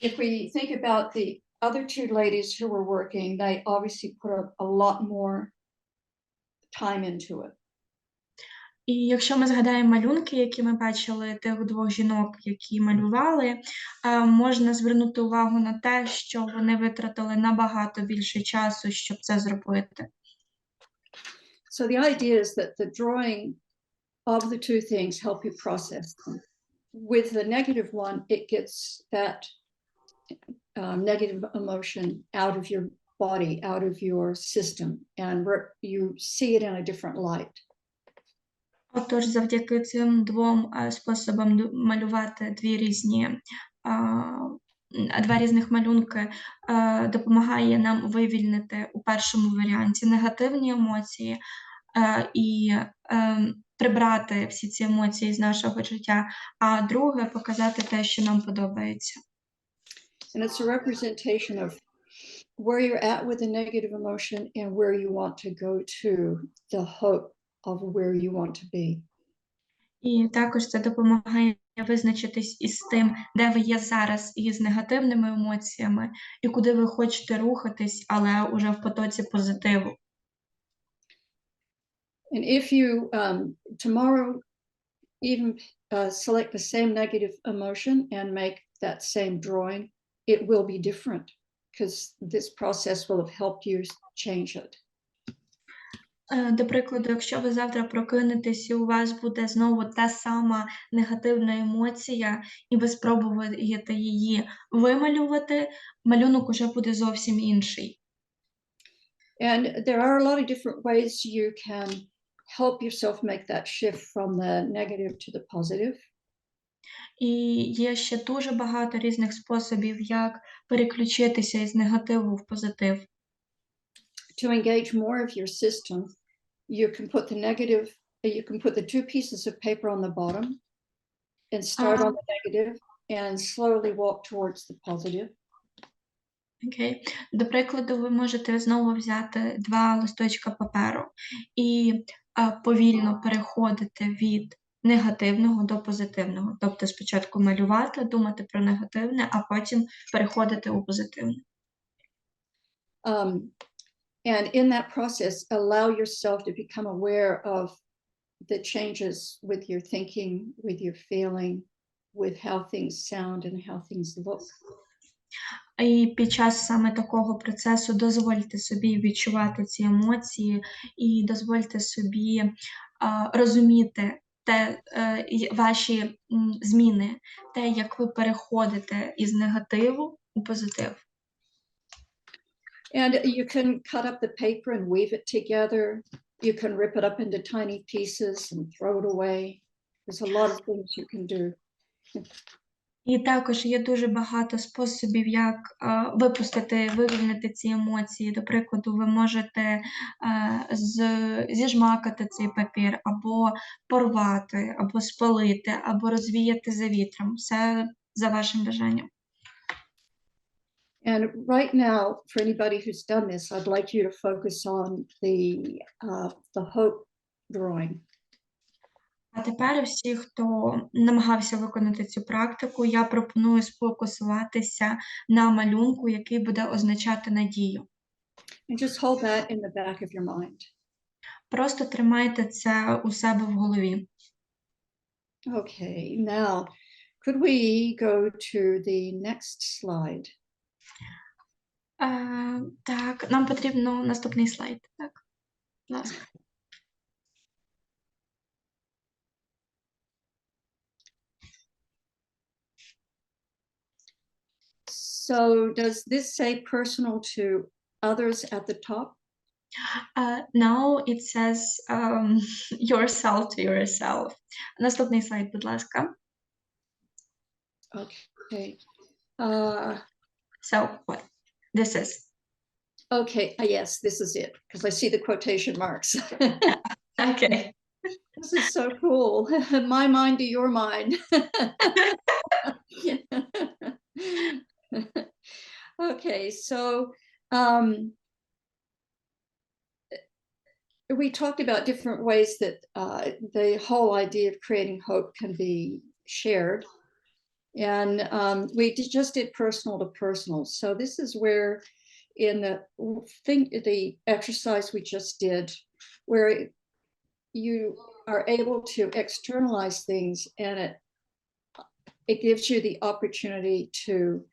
If we think about the other two ladies who were working, they obviously put a lot more time into it. І якщо ми згадаємо малюнки, які ми бачили тих двох жінок, які малювали, можна звернути увагу на те, що вони витратили набагато більше часу, щоб це зробити. So the idea is that the drawing of the two things help you process them. With the negative one, it gets that negative emotion out of your body, out of your system, and you see it in a different light. Отож, завдяки цим двом способам малювати два різних малюнки допомагає нам вивільнити у першому варіанті негативні емоції і прибрати всі ці емоції з нашого життя, а друге – показати те, що нам подобається. And it's a representation of where you're at with the negative emotion and where you want to go to, the hope of where you want to be. І також це допомагає визначитись із тим, де ви є зараз із негативними емоціями, і куди ви хочете рухатись, але уже в потоці позитиву. And if you tomorrow even select the same negative emotion and make that same drawing, it will be different because this process will have helped you change it. До прикладу, якщо ви завтра прокинетесь і у вас буде знову та сама негативна емоція, і ви спробуєте її вималювати, малюнок уже буде зовсім інший. And there are a lot of different ways you can help yourself make that shift from the negative to the positive. І є ще дуже багато різних способів, як переключитися із негативу в позитив. To engage more of your system, you can put the negative you can put the two pieces of paper on the bottom and start on the negative and slowly walk towards the positive. Окей. До прикладу, ви можете знову взяти 2 листочка паперу і повільно переходити від негативного до позитивного. Тобто спочатку малювати, думати про негативне, а потім переходити у позитивне. And in that process, allow yourself to become aware of the changes with your thinking, with your feeling, with how things sound and how things look. І під час саме такого процесу дозвольте собі відчувати ці емоції і дозвольте собі розуміти ваші зміни, те, як ви переходите із негативу у позитив. And you can cut up the paper and weave it together. You can rip it up into tiny pieces and throw it away. There's a lot of things you can do. І також є дуже багато способів, як вивільнити ці емоції. До прикладу, ви можете зіжмакати цей папір, або порвати, або спалити, або розвіяти за вітром. Все за вашим бажанням. And right now, for anybody who's done this, I'd like you to focus on the hope drawing. А тепер всі, хто намагався виконати цю практику, я пропоную сфокусуватися на малюнку, який буде означати надію. And just hold that in the back of your mind. Просто тримайте це у себе в голові. Okay, now, could we go to the next slide? Так, нам потрібно наступний слайд. Так, будь ласка. So does this say personal to others at the top? Now it says yourself to yourself. Наступний слайд, будь ласка. Okay. So what this is. Okay, yes, this is it, because I see the quotation marks. Okay. This is so cool. My mind to your mind. Okay, so we talked about different ways that the whole idea of creating hope can be shared. And we just did personal to personal. So this is where in the exercise we just did, where you are able to externalize things, and it gives you the opportunity to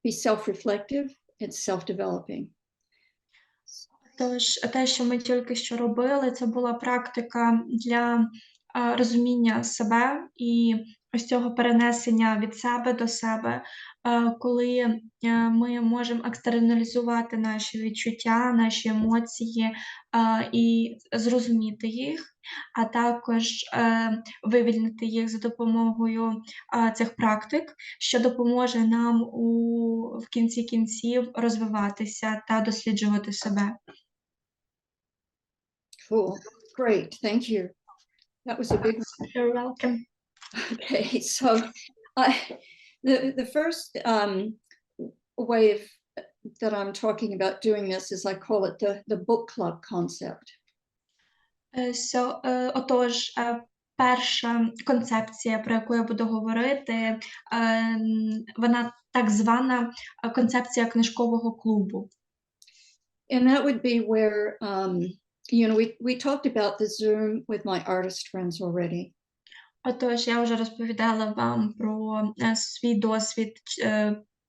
be self-reflective and self-developing. Тож, те, що ми тільки що робили, це була практика для розуміння себе і ось цього перенесення від себе до себе, коли ми можемо екстерналізувати наші відчуття, наші емоції і зрозуміти їх, а також вивільнити їх за допомогою цих практик, що допоможе нам в кінці кінців розвиватися та досліджувати себе. Cool, great, thank you. That was a big one. You're welcome. Okay, so the first way that I'm talking about doing this is I call it the book club concept. Отож, перша концепція, про яку я буду говорити, вона так звана концепція книжкового клубу. And that would be where, you know, we talked about the Zoom with my artist friends already. Отож, я вже розповідала вам про свій досвід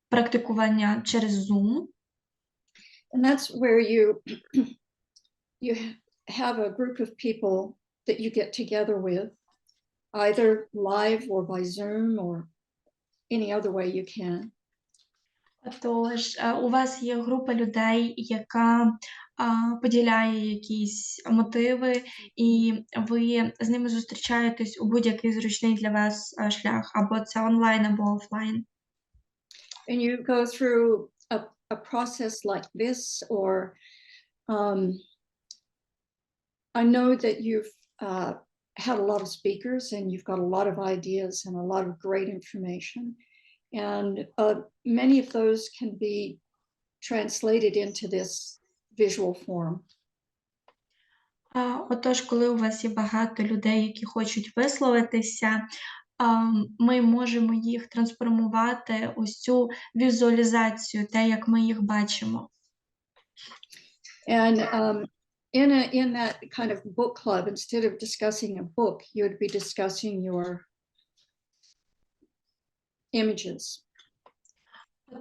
практикування через Zoom. And that's where you have a group of people that you get together with, either live or by Zoom or any other way you can. Тож, у вас є група людей, яка поділяє якісь мотиви, і ви з ними зустрічаєтесь у будь-який зручний для вас шлях, або це онлайн, або офлайн. And you go through a process like this, or I know that you've had a lot of speakers and you've got a lot of ideas and a lot of great information. And many of those can be translated into this visual form. Отож, коли у вас є багато людей, які хочуть висловитися, ми можемо їх трансформувати ось цю візуалізацію, те, як ми їх бачимо. And in that kind of book club, instead of discussing a book, you would be discussing your images.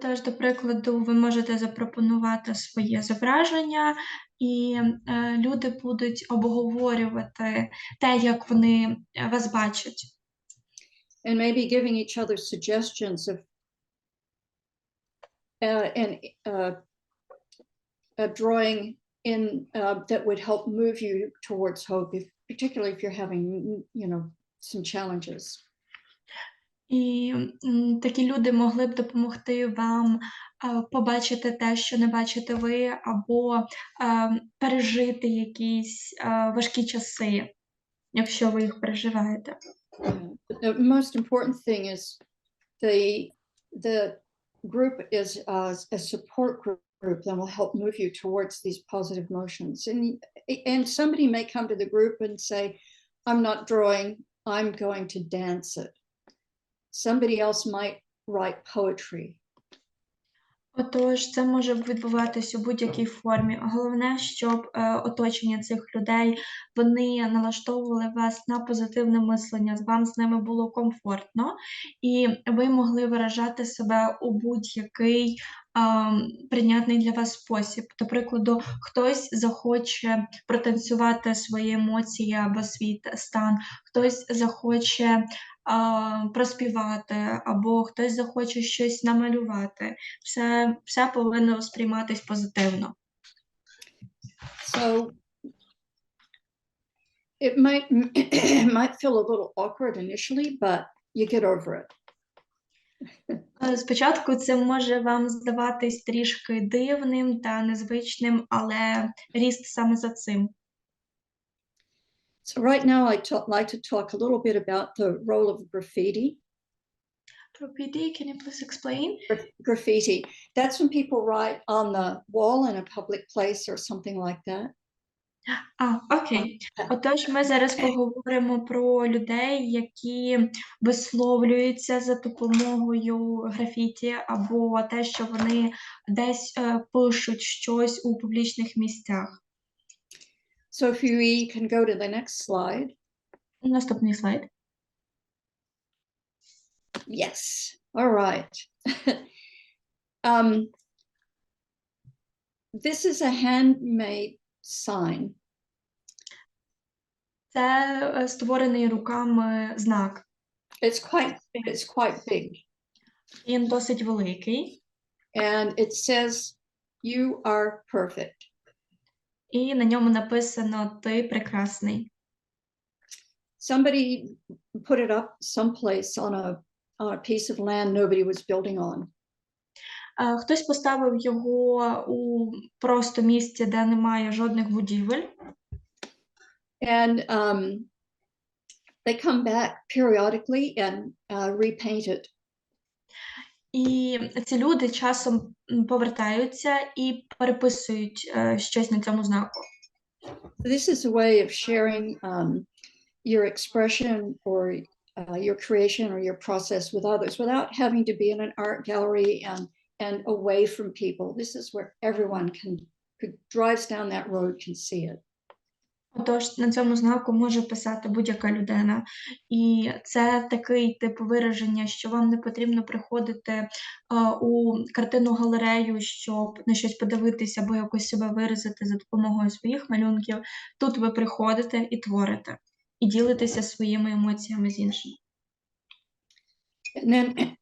Тож, до прикладу, ви можете запропонувати своє зображення, і люди будуть обговорювати те, як вони вас бачать. And maybe giving each other suggestions of a drawing in that would help move you towards hope, particularly if you're having, some challenges. І такі люди могли б допомогти вам побачити те, що не бачите ви, або пережити якісь важкі часи, якщо ви їх переживаєте. The most important thing is the group is a support group that will help move you towards these positive emotions. And somebody may come to the group and say, I'm not drawing, I'm going to dance it. Somebody else might write poetry. Отож, це може відбуватись у будь-якій формі. Головне, щоб оточення цих людей, вони налаштовували вас на позитивне мислення, вам з ними було комфортно, і ви могли виражати себе у будь-який прийнятний для вас спосіб. До прикладу, хтось захоче протанцювати свої емоції або свій стан, хтось захоче проспівати, або хтось захоче щось намалювати. Все повинно сприйматись позитивно. So it might feel a little awkward initially, but you get over it. Спочатку це може вам здаватись трішки дивним та незвичним, але ріст саме за цим. So right now I'd like to talk a little bit about the role of graffiti. Graffiti, can you please explain? Graffiti. That's when people write on the wall in a public place or something like that. Окей. Отож, ми зараз поговоримо про людей, які висловлюються за допомогою графіті, або те, що вони десь пишуть щось у публічних місцях. So if we can go to the next slide. Наступний слайд. Yes. All right. This is a handmade sign. Це створений руками знак. It's quite big. Він досить великий. And it says, "You are perfect." І на ньому написано «Ти прекрасний». Somebody put it up someplace on a piece of land nobody was building on. Хтось поставив його у просто місці, де немає жодних будівель. And they come back periodically and repaint it. І ці люди часом повертаються і переписують щось на цьому знаку. This is a way of sharing your expression or your creation or your process with others without having to be in an art gallery and away from people. This is where everyone who drives down that road can see it. Отож, на цьому знаку може писати будь-яка людина. І це такий тип вираження, що вам не потрібно приходити у картинну галерею, щоб на щось подивитися або якось себе виразити за допомогою своїх малюнків. Тут ви приходите і творите, і ділитеся своїми емоціями з іншими. And then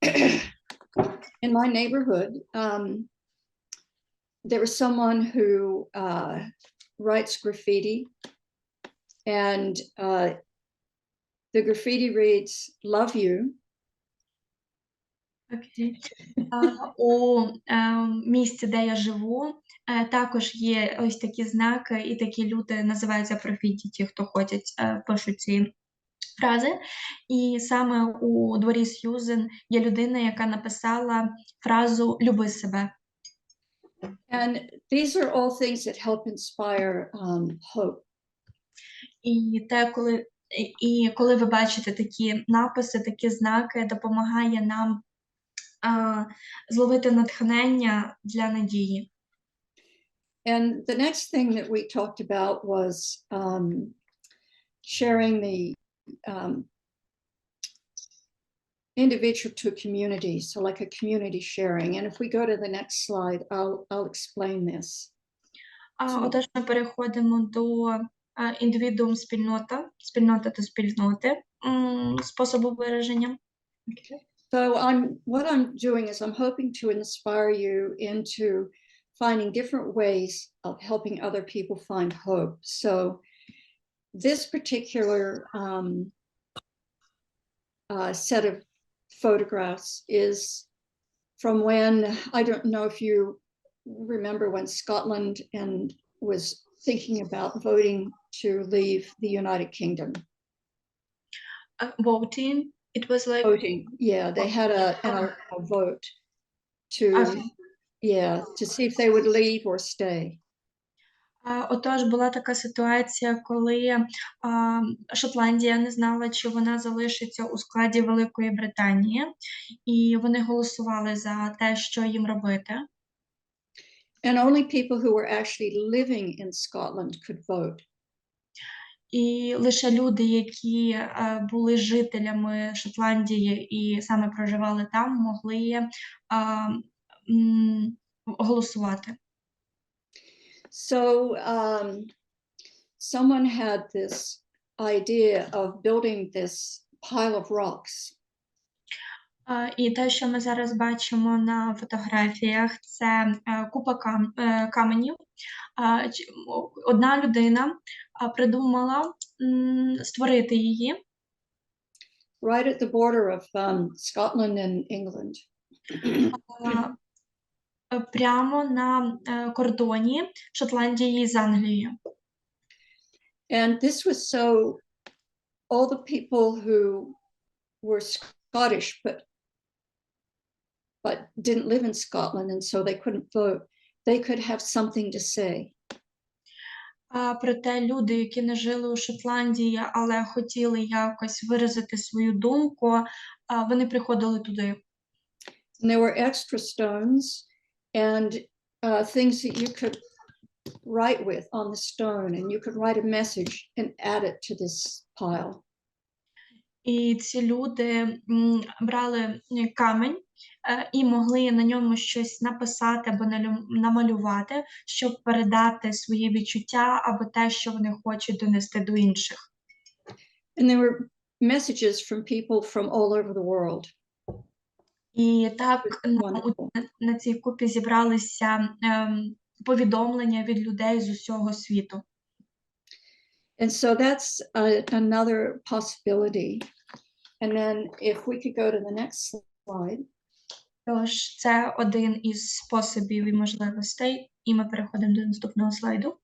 in my neighborhood, there is someone who writes graffiti, and the graffiti reads, "Love you." Окей. У місті, де я живу, також є ось такі знаки, і такі люди називаються профіті, ті, хто ходять, пишуть ці фрази. І саме у дворі Сьюзен є людина, яка написала фразу «Люби себе». And these are all things that help inspire hope. І коли ви бачите такі написи, такі знаки, допомагає нам зловити натхнення для надії. And the next thing that we talked about was sharing the individual to community, so like a community sharing. And if we go to the next slide, I'll explain this. Отож, ми переходимо до індивідуум спільнота, спільнота та спільноти, способу вираження. So what I'm doing is I'm hoping to inspire you into finding different ways of helping other people find hope. So this particular set of photographs is from when, I don't know if you remember when Scotland was thinking about voting to leave the United Kingdom. Voting, it was like... Voting, yeah, they had a vote to, to see if they would leave or stay. Отож, була така ситуація, коли Шотландія не знала, чи вона залишиться у складі Великої Британії, і вони голосували за те, що їм робити. And only people who were actually living in Scotland could vote. І лише люди, які були жителями Шотландії і саме проживали там, могли голосувати. So someone had this idea of building this pile of rocks. І те, що ми зараз бачимо на фотографіях, це купа каменів. Одна людина придумала створити її. Right at the border of Scotland and England. Прямо на кордоні Шотландії з Англією. And this was so all the people who were Scottish but didn't live in Scotland and so they couldn't vote, they could have something to say. Проте люди, які не жили у Шотландії, але хотіли якось виразити свою думку, вони приходили туди. And there were extra stones and things that you could write with on the stone, and you could write a message and add it to this pile. І ці люди брали камінь і могли на ньому щось написати або намалювати, щоб передати свої відчуття або те, що вони хочуть донести до інших. And there were messages from people from all over the world. І так на цій купі зібралися повідомлення від людей з усього світу. And so that's another possibility. And then if we could go to the next slide. Тож це один із способів і можливостей, і ми переходимо до наступного слайду.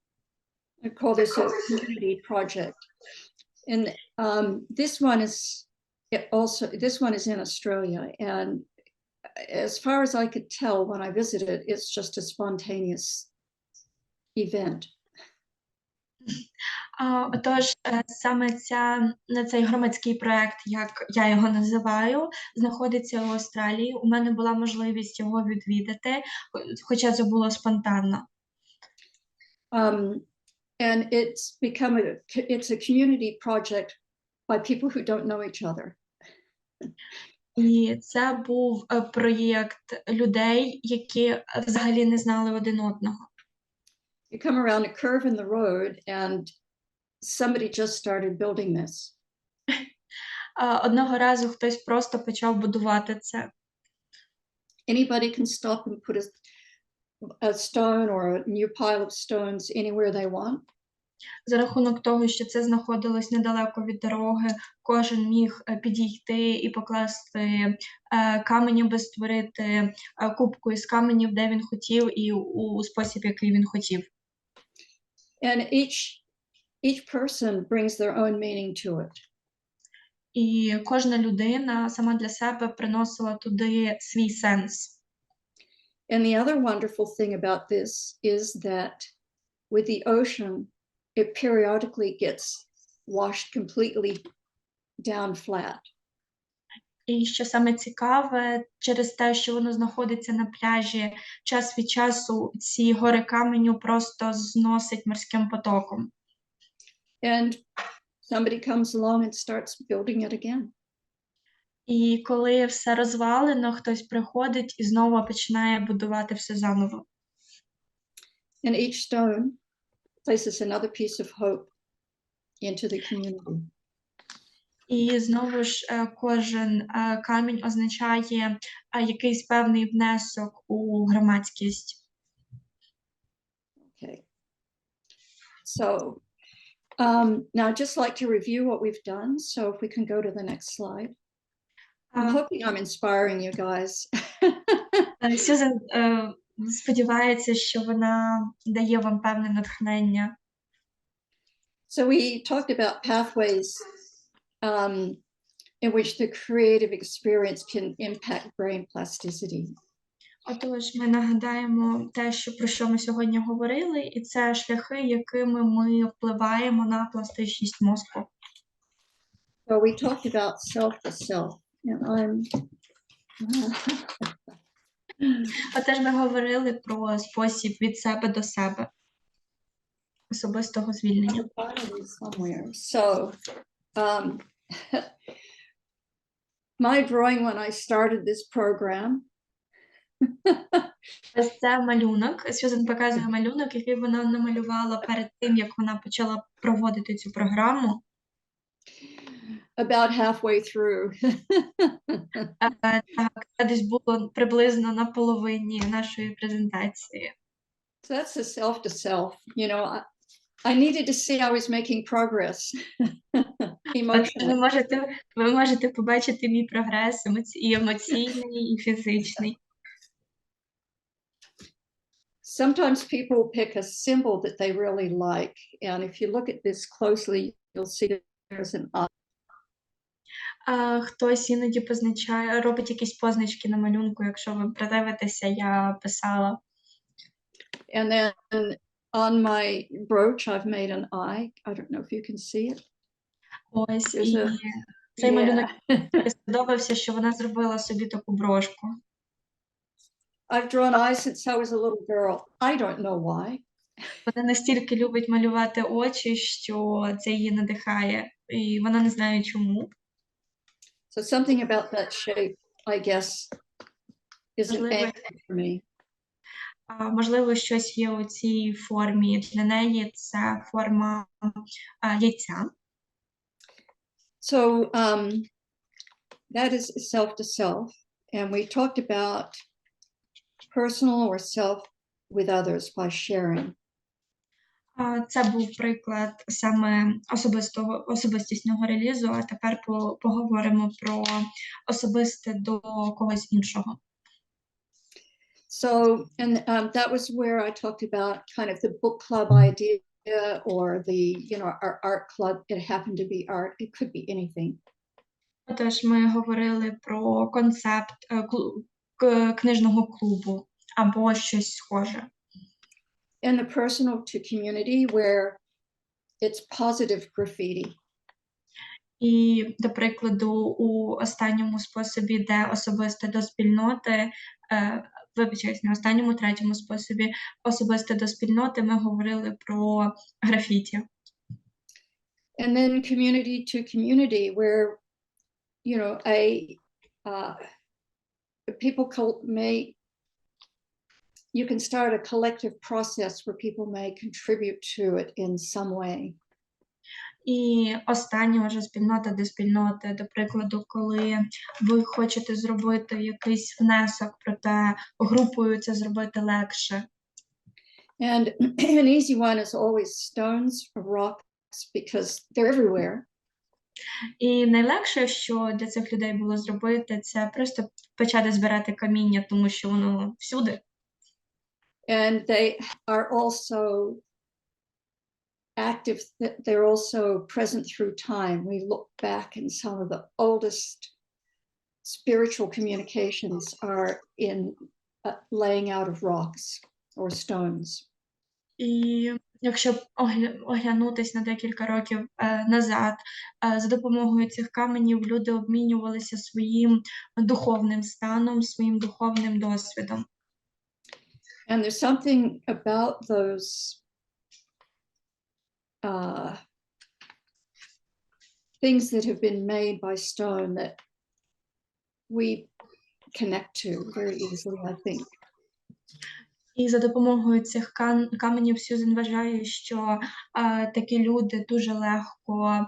I call this a community project. And this one is in Australia. And as far as I could tell when I visited, it's just a spontaneous event. Отож, саме цей громадський проєкт, як я його називаю, знаходиться у Австралії. У мене була можливість його відвідати, хоча це було спонтанно. And it's a community project by people who don't know each other. І це був проєкт людей, які взагалі не знали один одного. You come around a curve in the road and somebody just started building this. Одного разу хтось просто почав будувати це. Anybody can stop and put a stone or a new pile of stones anywhere they want. За рахунок того, що це знаходилось недалеко від дороги, кожен міг підійти і покласти камені, аби створити кубку із каменів, де він хотів, і у спосіб, який він хотів. And each person brings their own meaning to it. І кожна людина сама для себе приносила туди свій сенс. And the other wonderful thing about this is that with the ocean, it periodically gets washed completely down flat. І що саме цікаве, через те, що воно знаходиться на пляжі, час від часу ці гори каменю просто зносить морським потоком. And somebody comes along and starts building it again. І коли все розвалено, хтось приходить і знову починає будувати все заново. And each stone places another piece of hope into the community. І знову ж кожен камінь означає якийсь певний внесок у громадськість. Okay. So now I'd just like to review what we've done. So if we can go to the next slide. I'm hoping I'm inspiring you guys. Сьюзен сподівається, що вона дає вам певне натхнення. So we talked about pathways in which the creative experience can impact brain plasticity. Отож, ми нагадаємо те, про що ми сьогодні говорили, і це шляхи, якими ми впливаємо на пластичність мозку. So we talked about self to self. And Отож, ми говорили про спосіб від себе до себе, особистого звільнення. somewhere. So my drawing when I started this program Ось це малюнок. Сьюзен показує малюнок, який вона намалювала перед тим, як вона почала проводити цю програму. about halfway through. Так, це десь було приблизно на половині нашої презентації. So that's the self to self. You know, I needed to see I was making progress emotionally. Ви можете побачити мій прогрес і емоційний, і фізичний. Sometimes people pick a symbol that they really like. And if you look at this closely, you'll see there's an eye. Хтось іноді робить якісь позначки на малюнку, якщо ви придивитеся, я писала. And then on my brooch, I've made an eye. I don't know if you can see it. Ось, і цей малюнок сподобався, що вона зробила собі таку брошку. I've drawn eyes since I was a little girl. I don't know why. Вона настільки любить малювати очі, що це її надихає, і вона не знає чому. So something about that shape, I guess, is an anchor for me. Можливо, щось є у цій формі. Для неї це форма яйця. So that is self to self. And we talked about personal or self with others by sharing. Це був приклад саме особистісного релізу, а тепер поговоримо про особисте до когось іншого. So, and that was where I talked about kind of the book club idea or the, you know, our art club. It happened to be art. It could be anything. Отож, ми говорили про концепт книжного клубу або щось схоже. And the personal to community where it's positive graffiti. І, до прикладу, у останньому способі, де особисте до спільноти, вибачаюсь, на останньому, третьому способі особисте до спільноти, ми говорили про графіті. And then community to community where, you know, you can start a collective process where people may contribute to it in some way. І остання вже спільнота до спільноти, до прикладу, коли ви хочете зробити якийсь внесок, проте групою це зробити легше. And an easy one is always stones or rocks because they're everywhere. І найлегше, що для цих людей було зробити, це просто почати збирати каміння, тому що воно всюди. And they are also active, they're also present through time. We look back and some of the oldest spiritual communications are in laying out of rocks or stones. І якщо оглянутись на декілька років назад, за допомогою цих каменів люди обмінювалися своїм духовним станом, своїм духовним досвідом. And there's something about those things that have been made by stone that we connect to very easily, I think. І за допомогою цих каменів Сьюзен вважає, що такі люди дуже легко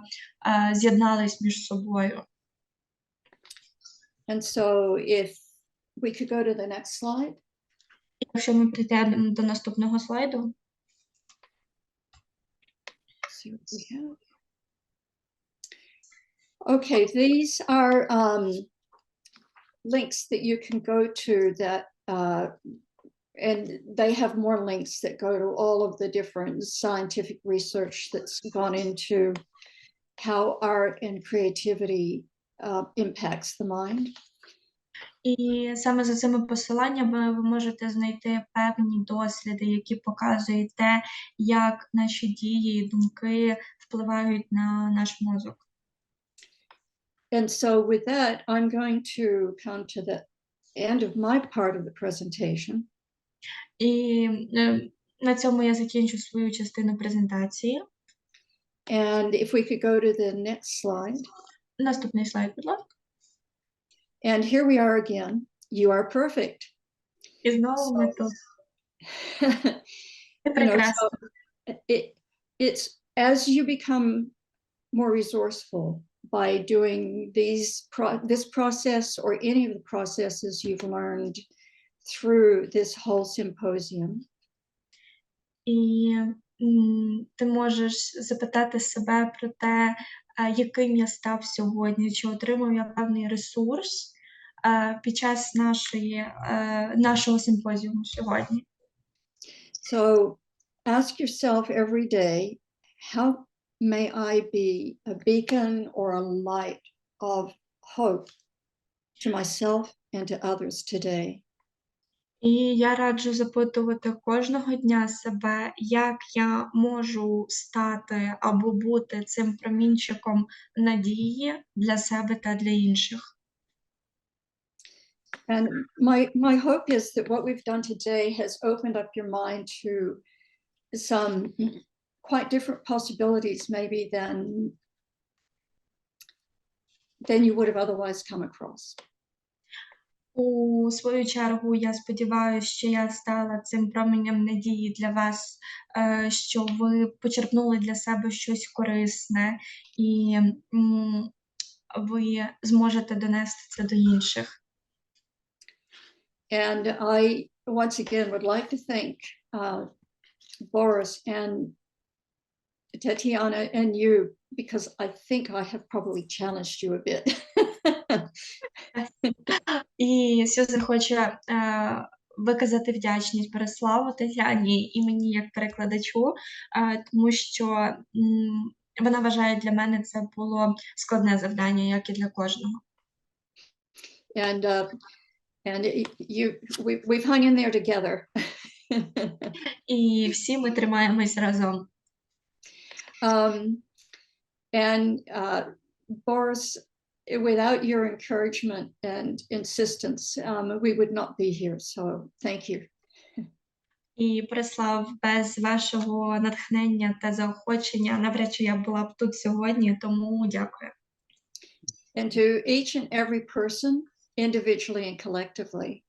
з'єднались між собою. And so if we could go to the next slide. Якщо ми прийдемо до наступного слайду. See what we have. Okay, these are links that you can go to that and they have more links that go to all of the different scientific research that's gone into how art and creativity impacts the mind. І саме за цими посиланнями ви можете знайти певні досліди, які показують те, як наші дії і думки впливають на наш мозок. And so with that, I'm going to come to the end of my part of the presentation. І на цьому я закінчу свою частину презентації. And if we could go to the next slide. Наступний слайд, будь ласка. And here we are again. You are perfect. І знову ми тут. Це You know, прекрасно. so it's as you become more resourceful by doing this process or any of the processes you've learned through this whole symposium. І ти можеш запитати себе про те, яким я став сьогодні, чи отримав я певний ресурс під час нашого симпозіуму сьогодні. So ask yourself every day, how may I be a beacon or a light of hope to myself and to others today? І я раджу запитувати кожного дня себе, як я можу стати або бути цим промінчиком надії для себе та для інших. And my hope is that what we've done today has opened up your mind to some quite different possibilities maybe than you would have otherwise come across. У свою чергу, я сподіваюся, що я стала цим променем надії для вас, що ви почерпнули для себе щось корисне і ви зможете донести це до інших. And I once again would like to thank Boris and Tatiana and you, because I think I have probably challenged you a bit. І Сьюзен хоче виказати вдячність Бориславу, Тетяні і мені як перекладачу, тому що вона вважає, для мене це було складне завдання, як і для кожного. And we've hung in there together. І всі ми тримаємось разом. And Boris, without your encouragement and insistence, we would not be here. So thank you. І, Борислав, без вашого натхнення та заохочення навряд чи я була б тут сьогодні, тому дякую. And to each and every person, individually and collectively.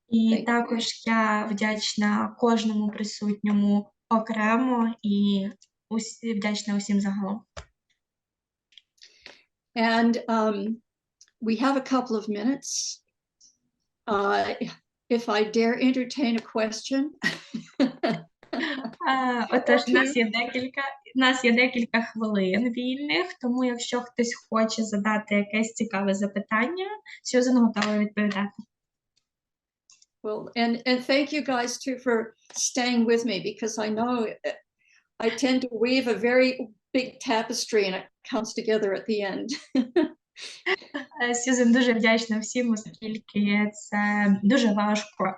І також я вдячна кожному присутньому окремо і вдячна усім загалом. And we have a couple of minutes. If I dare entertain a question. Отож, у нас є декілька хвилин вільних, тому якщо хтось хоче задати якесь цікаве запитання, Сьюзен готова відповідати. Well, and thank you guys too for staying with me, because I know I tend to weave a very big tapestry and it comes together at the end. Сьюзен дуже вдячна всім, оскільки це дуже важко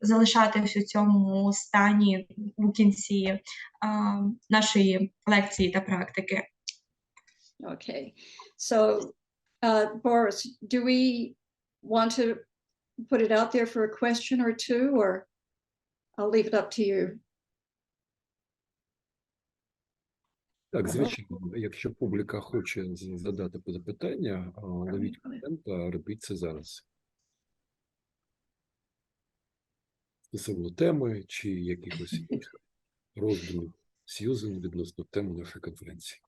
залишатись у цьому стані у кінці нашої лекції та практики. Okay, so Boris, do we want to put it out there for a question or two, or I'll leave it up to you? Так, звичайно, якщо публіка хоче задати запитання, ловіть контент, а робіть це зараз. Стосовно теми чи якихось інших роздумів Сьюзен відносно теми нашої конференції.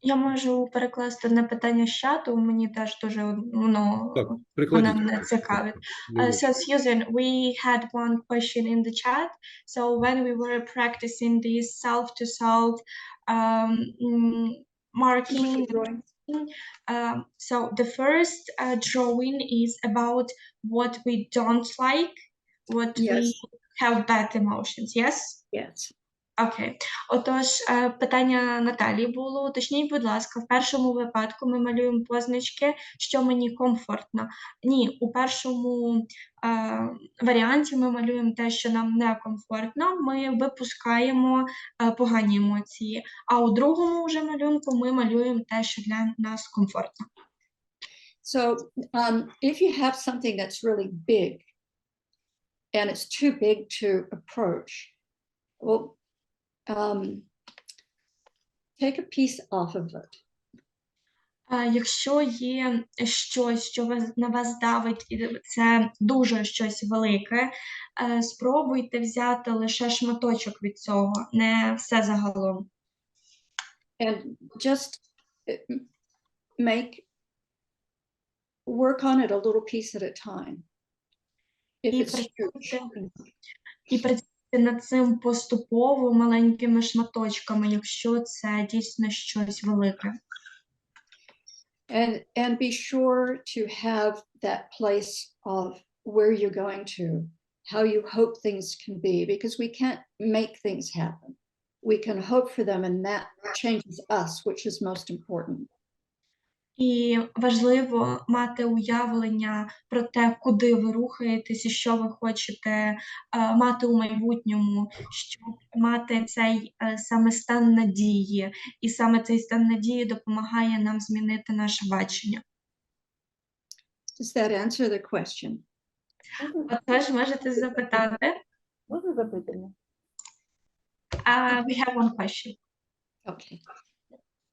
Я можу перекласти одне питання з чату, мені теж дуже воно мене цікавить. So Susan, we had one question in the chat. So when we were practicing this self-to-self marking, so the first drawing is about what we don't like, what we have bad emotions, yes? Yes. Окей. Отож, питання Наталії було. Уточніть, будь ласка, в першому випадку ми малюємо позначки, що мені комфортно. Ні, у першому варіанті ми малюємо те, що нам некомфортно, ми випускаємо погані емоції. А у другому вже малюнку ми малюємо те, що для нас комфортно. So if you have something that's really big and it's too big to approach, well, take a piece off of it. Якщо є щось, що на вас давить, і це дуже щось велике, спробуйте взяти лише шматочок від цього, не все загалом. And just work on it a little piece at a time. If it's huge. І працюйте над цим поступово маленькими шматочками, якщо це дійсно щось велике. And be sure to have that place of where you're going to, how you hope things can be, because we can't make things happen. We can hope for them, and that changes us, which is most important. І важливо мати уявлення про те, куди ви рухаєтесь і що ви хочете мати у майбутньому, щоб мати цей саме стан надії. І саме цей стан надії допомагає нам змінити наше бачення. Does that answer the question? Отож, можете запитати. Можна запитання? We have one question. Okay.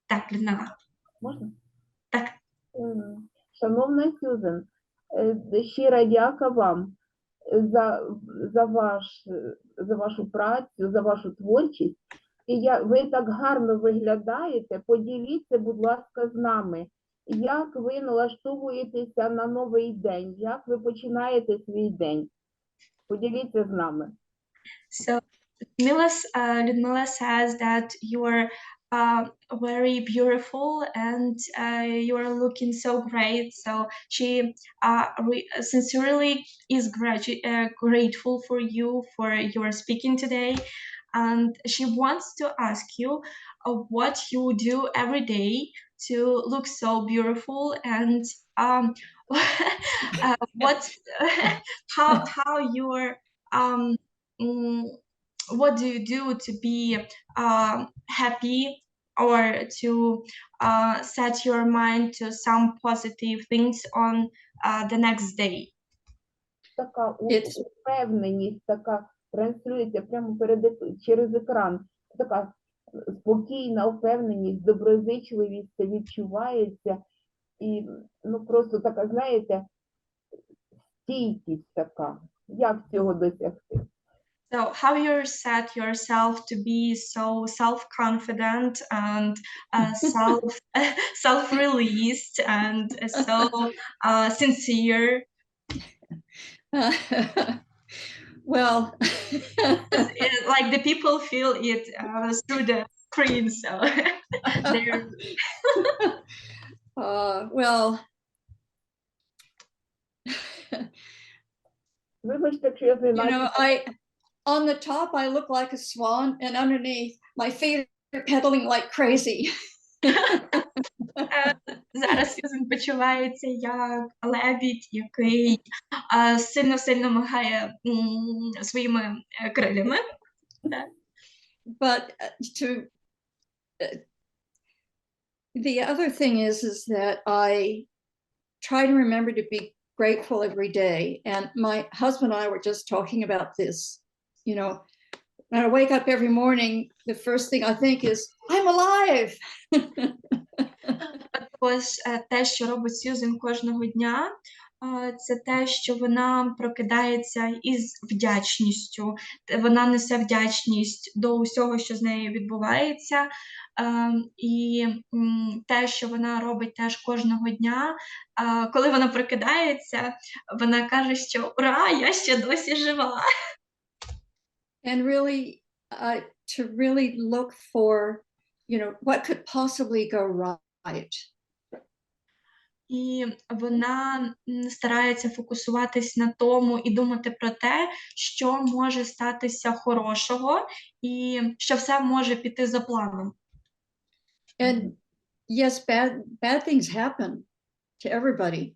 Так, Людмила. Можна? Так. Шановна Сьюзен, щира дяка вам за вашу працю, за вашу творчість. І ви так гарно виглядаєте. Поділіться, будь ласка, з нами, як ви налаштовуєтеся на новий день, як ви починаєте свій день. Поділіться з нами. So, Людмила says that you're very beautiful and you're looking so great. So she sincerely is grateful for you for your speaking today, and she wants to ask you what you do every day to look so beautiful, and how you're what do you do to be happy, or to set your mind to some positive things on the next day? Така упевненість, така транслюється прямо через екран. Така спокійна впевненість, доброзичливість відчувається. І просто така, знаєте, стійкість така. Як цього досягти? So how you set yourself to be so self-confident and self-released and so sincere? Well, Like the people feel it through the screen, so they're well, Вибачте, якщо я you know, on the top, I look like a swan, and underneath, my feet are pedaling like crazy. зараз Сьюзен почувається як лебідь, який сильно-сильно махає своїми крилями. But the other thing is that I try to remember to be grateful every day. And my husband and I were just talking about this. You know, when I wake up every morning, the first thing I think is, I'm alive. Ось те, що робить Сьюзен кожного дня, це те, що вона прокидається із вдячністю. Вона несе вдячність до усього, що з нею відбувається. І те, що вона робить теж кожного дня, коли вона прокидається, вона каже, що «Ура, я ще досі жива!» And really, to really look for, you know, what could possibly go right. І вона старається фокусуватись на тому і думати про те, що може статися хорошого, і що все може піти за планом. And yes, bad things happen to everybody.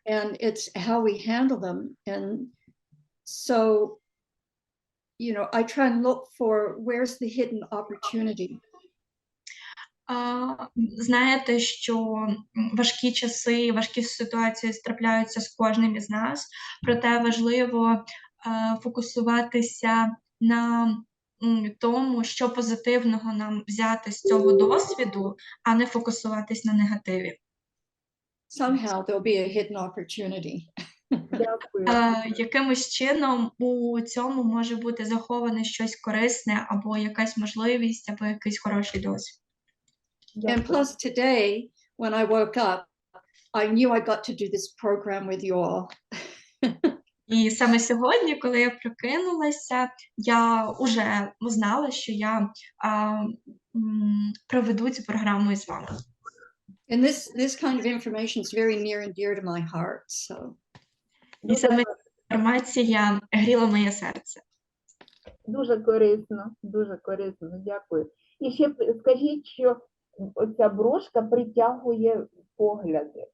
And it's how we handle them. And so, you know, I try and look for where's the hidden opportunity. Знаєте, що важкі часи, важкі ситуації трапляються з кожним із нас, проте важливо фокусуватися на тому, що позитивного нам взяти з цього досвіду, а не фокусуватись на негативі. Somehow there'll be a hidden opportunity. Дякую. Якимось чином у цьому може бути заховане щось корисне, або якась можливість, або якийсь хороший досвід. And plus today, when I woke up, I knew I got to do this program with you all. І саме сьогодні, коли я прокинулася, я вже знала, що я проведу цю програму із вами. And this kind of information is very near and dear to my heart. So. І саме інформація гріла моє серце. Дуже корисно, дякую. І ще скажіть, що оця брошка притягує погляди.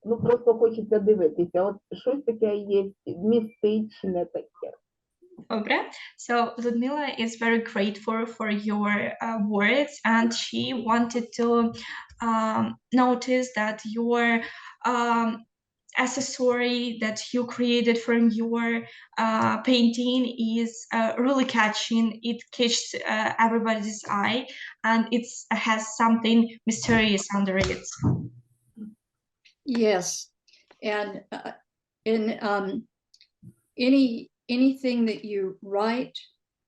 Ну, просто хочеться дивитися. От щось таке є містичне таке. Добре. So Ludmila is very grateful for your words, and she wanted to notice that your accessory that you created from your painting is really catching. It catches everybody's eye, and it has something mysterious under it. Yes, and in anything that you write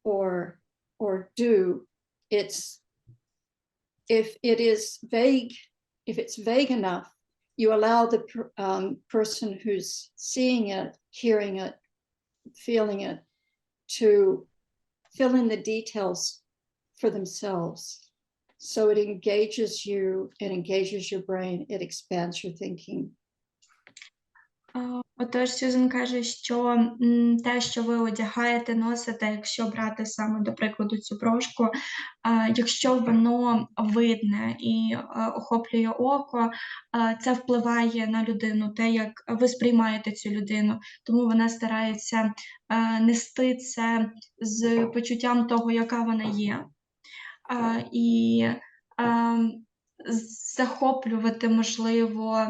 or do, if it's vague enough, you allow the person who's seeing it, hearing it, feeling it, to fill in the details for themselves. So it engages you, it engages your brain, it expands your thinking. Отож, Сьюзен каже, що те, що ви одягаєте, носите, якщо брати саме, до прикладу, цю брошку, якщо воно видне і охоплює око, це впливає на людину, те, як ви сприймаєте цю людину. Тому вона старається нести це з почуттям того, яка вона є, і захоплювати, можливо,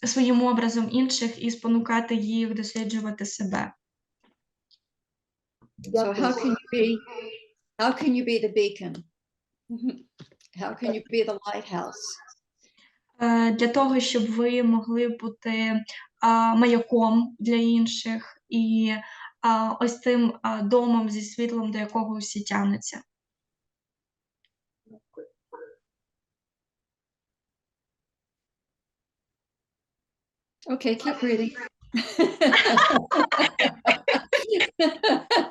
своїм образом інших і спонукати їх досліджувати себе. So how can you be the beacon? How can you be the lighthouse? Для того, щоб ви могли бути маяком для інших і ось цим домом зі світлом, до якого всі тягнуться. Okay, keep reading.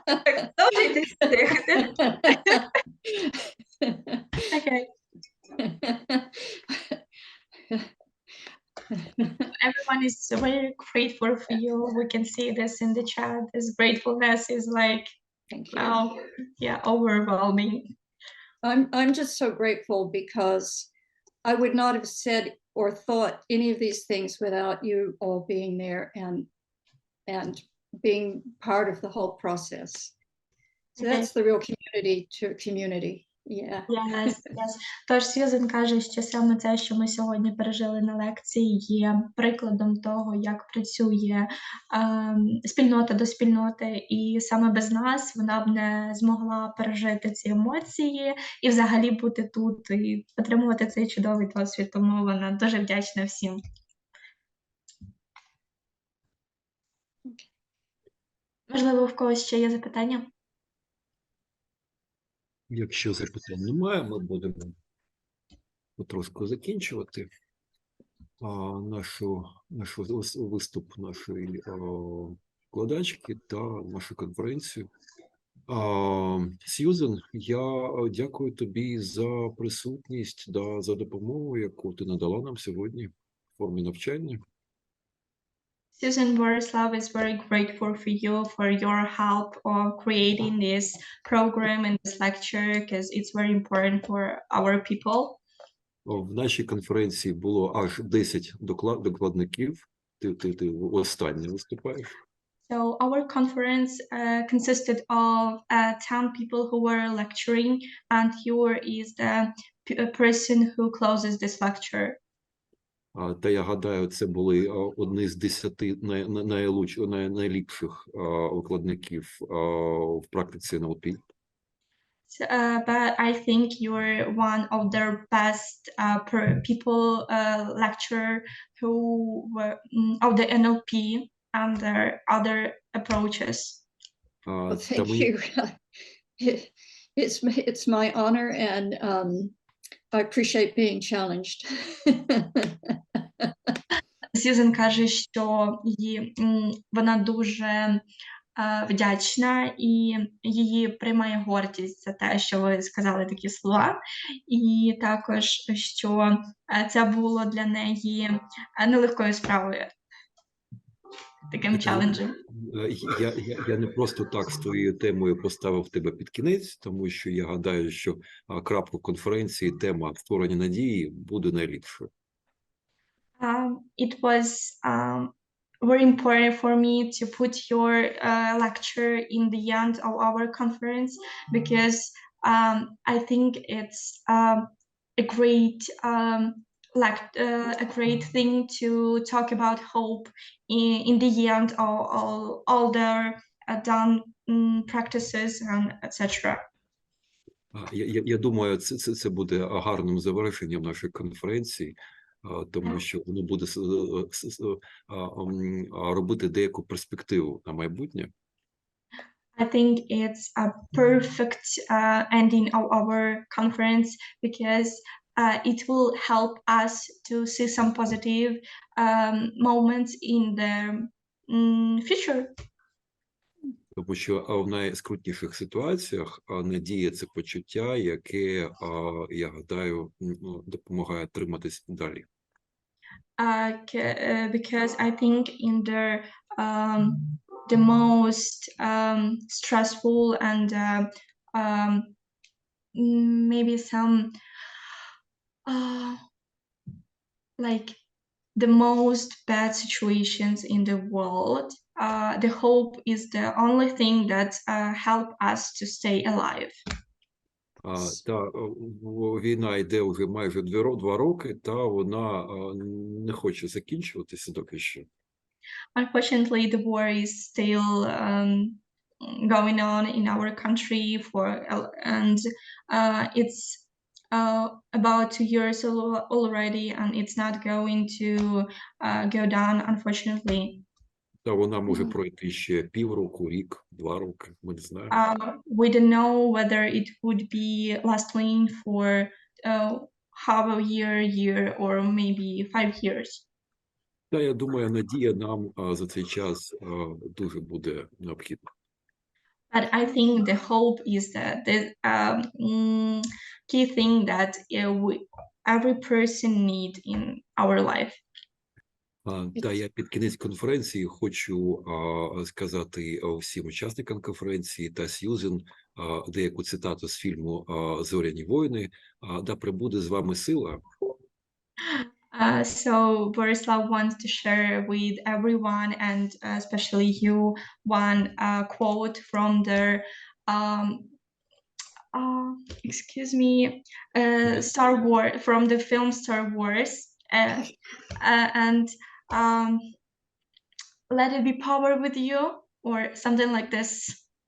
Продовжуйте дихати. Окей. Everyone is very grateful for you. We can see this in the chat. This gratefulness is like, Thank you. wow, yeah, overwhelming. I'm just so grateful because I would not have said or thought any of these things without you all being there and being part of the whole process. So that's the real community to community. Yeah. Yes, yes. Тож Сьюзен каже, що саме це, що ми сьогодні пережили на лекції, є прикладом того, як працює спільнота до спільноти, і саме без нас вона б не змогла пережити ці емоції і взагалі бути тут і отримувати цей чудовий досвід. Тому вона дуже вдячна всім. Можливо, в когось ще є запитання? Якщо запитань немає, ми будемо потрошку закінчувати наш виступ нашої вкладачки та нашу конференцію. Сьюзен, я дякую тобі за присутність, за допомогу, яку ти надала нам сьогодні в формі навчання. Сьюзен Борислав is very grateful for you for your help on creating this program and this lecture because it's very important for our people. В нашій конференції було аж 10 докладників. Ти останній виступаєш. So our conference consisted of 10 people who were lecturing, and you is the person who closes this lecture. Та я гадаю, це були одні з 10 найліпших викладників в практиці НЛП. But I think you're one of the best people lecturer who were of the NLP and their other approaches. Well, thank you. It's my honor, and I appreciate being challenged. Сьюзен каже, що вона дуже вдячна і її приймає гордість за те, що ви сказали такі слова, і також, що це було для неї нелегкою справою, таким челенджем. Я не просто так з твоєю темою поставив тебе під кінець, тому що я гадаю, що крапка конференції, тема створення надії буде найліпшою. It was very important for me to put your lecture in the end of our conference because I think it's a great thing to talk about hope in the end of all their done practices and etc. Я думаю, це буде гарним завершенням нашої конференції, тому що воно буде робити деяку перспективу на майбутнє. I think it's a perfect ending of our conference because it will help us to see some positive moments in the future. Тому що в найскрутніших ситуаціях надія – це почуття, яке, я гадаю, допомагає триматись далі. Because I think in the most stressful and maybe some like the most bad situations in the world, the hope is the only thing that help us to stay alive. Та війна йде вже майже 2 роки, та вона не хоче закінчуватися доки що. Unfortunately, the war is still going on in our country and it's about 2 years already, and it's not going to go down, unfortunately. Та вона може пройти ще півроку, рік, 2 роки, ми не знаємо. We don't know whether it would be lasting for half a year, or maybe 5 years. Та я думаю, надія нам за цей час дуже буде необхідна. But I think the hope is the key thing that every person need in our life. Та я під кінець конференції хочу сказати всім учасникам конференції та Сьюзен деяку цитату з фільму «Зоряні воїни». Да прибуде з вами сила. So Borislav wants to share with everyone, and especially you, one quote from the Star Wars, from the film Star Wars, and let it be power with you, or something like this.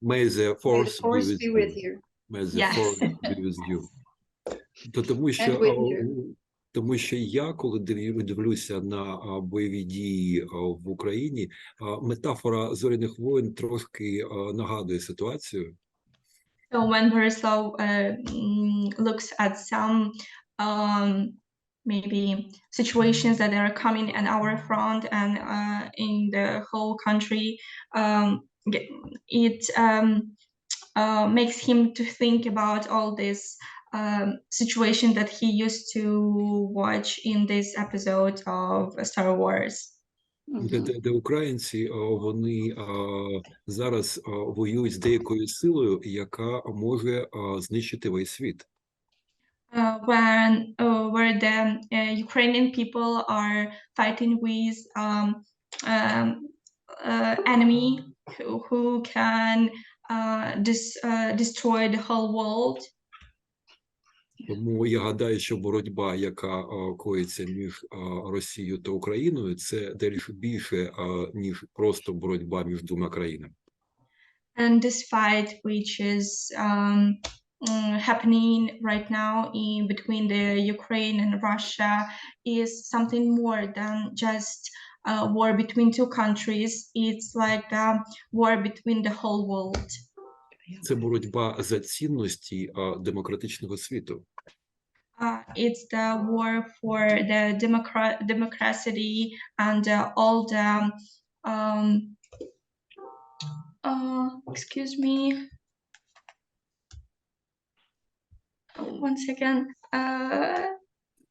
May the force be with you. May the Yes. force be with you. Тому що я, коли дивлюся на бойові дії в Україні, метафора зоряних воїн трошки нагадує ситуацію. So when Borislav looks at some maybe situations that are coming in our front and in the whole country, it makes him to think about all this situation that he used to watch in this episode of Star Wars. Де українці, вони зараз воюють з деякою силою, яка може знищити весь світ. Where the Ukrainian people are fighting with enemy who can destroy the whole world. Тому я гадаю, що боротьба, яка коїться між Росією та Україною, це дещо більше, ніж просто боротьба між двома країнами. And this fight, which is happening right now in between the Ukraine and Russia, is something more than just a war between two countries. It's like a war between the whole world. Це боротьба за цінності демократичного світу. It's the war for the democracy and all the excuse me, one second,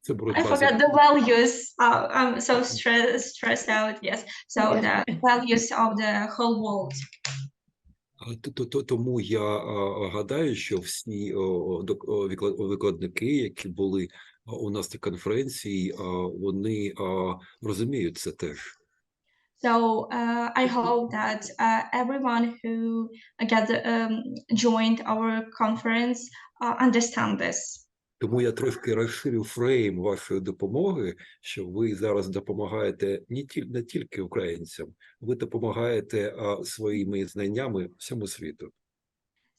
Це боротьба I forgot the values. I'm so stressed out. Yes, so the values of the whole world. Тому я гадаю, що всі викладники, які були у нас на конференції, вони розуміють це теж. So I hope that everyone who joined our conference understand this. Тому я трошки розширю фрейм вашої допомоги, що ви зараз допомагаєте не тільки українцям, ви допомагаєте своїми знаннями всьому світу.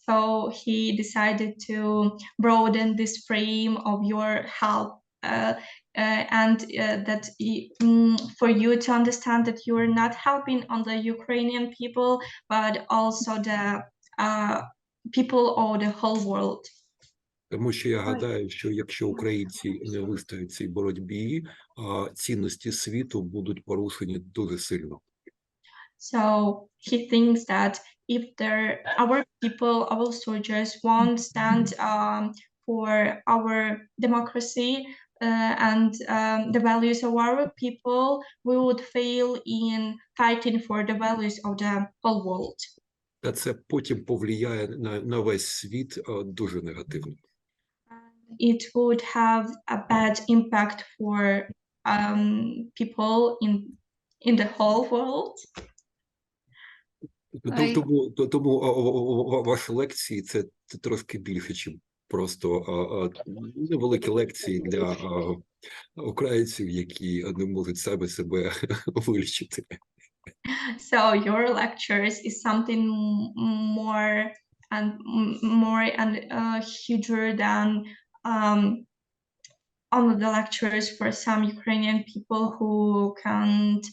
So he decided to broaden this frame of your help and that for you to understand that you are not helping on the Ukrainian people, but also the people of the whole world. Тому що я гадаю, що якщо українці не вистоять цій боротьбі, цінності світу будуть порушені дуже сильно. So he thinks that if our people, our soldiers won't stand for our democracy and the values of our people, we would fail in fighting for the values of the whole world. Та це потім повлияє на весь світ дуже негативно. It would have a bad impact for people in the whole world. Тому ваші лекції це трошки більше, ніж просто невеликі лекції для українців, які не можуть себе вилічити. So your lectures is something more and huger than only the lectures for some Ukrainian people who can't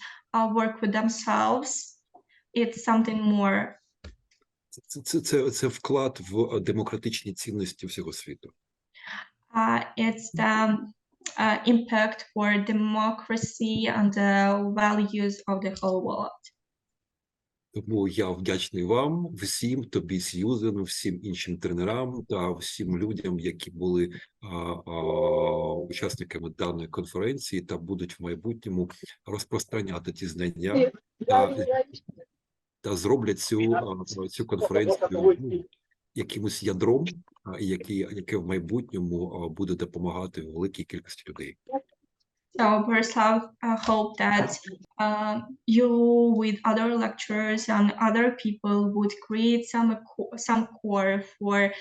work with themselves. It's something more. Це вклад в демократичні цінності всього світу. It's the impact for democracy and the values of the whole world. Тому я вдячний вам, всім, тобі, Сьюзен, всім іншим тренерам та всім людям, які були учасниками даної конференції та будуть в майбутньому розпространяти ті знання та зроблять цю конференцію якимось ядром, яке в майбутньому буде допомагати великій кількості людей. So first hope that you with other lecturers and other people would create some core for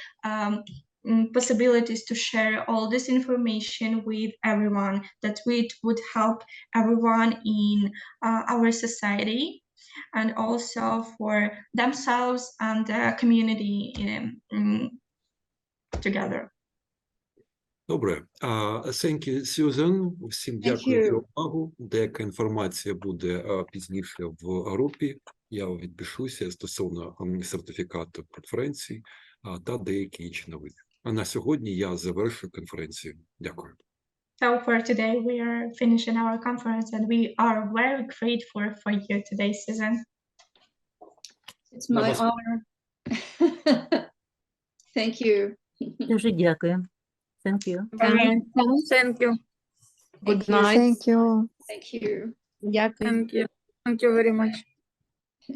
possibilities to share all this information with everyone, that it would help everyone in our society and also for themselves and the community together. Добре. Thank you, Сьюзен. Всім дякую за увагу. Деяка інформація буде пізніше в групі. Я відпишуся стосовно сертифікату конференції та деякі інші новини. А на сьогодні я завершую конференцію. Дякую. So for today, we are finishing our conference and we are very grateful for you today, Suzanne. It's my honor. Thank you. Дуже дякую. Thank you. Thank you. Good night. Thank you. Thank you. Thank you. Thank you very much.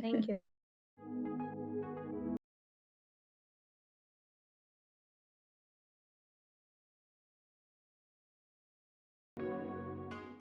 Thank you.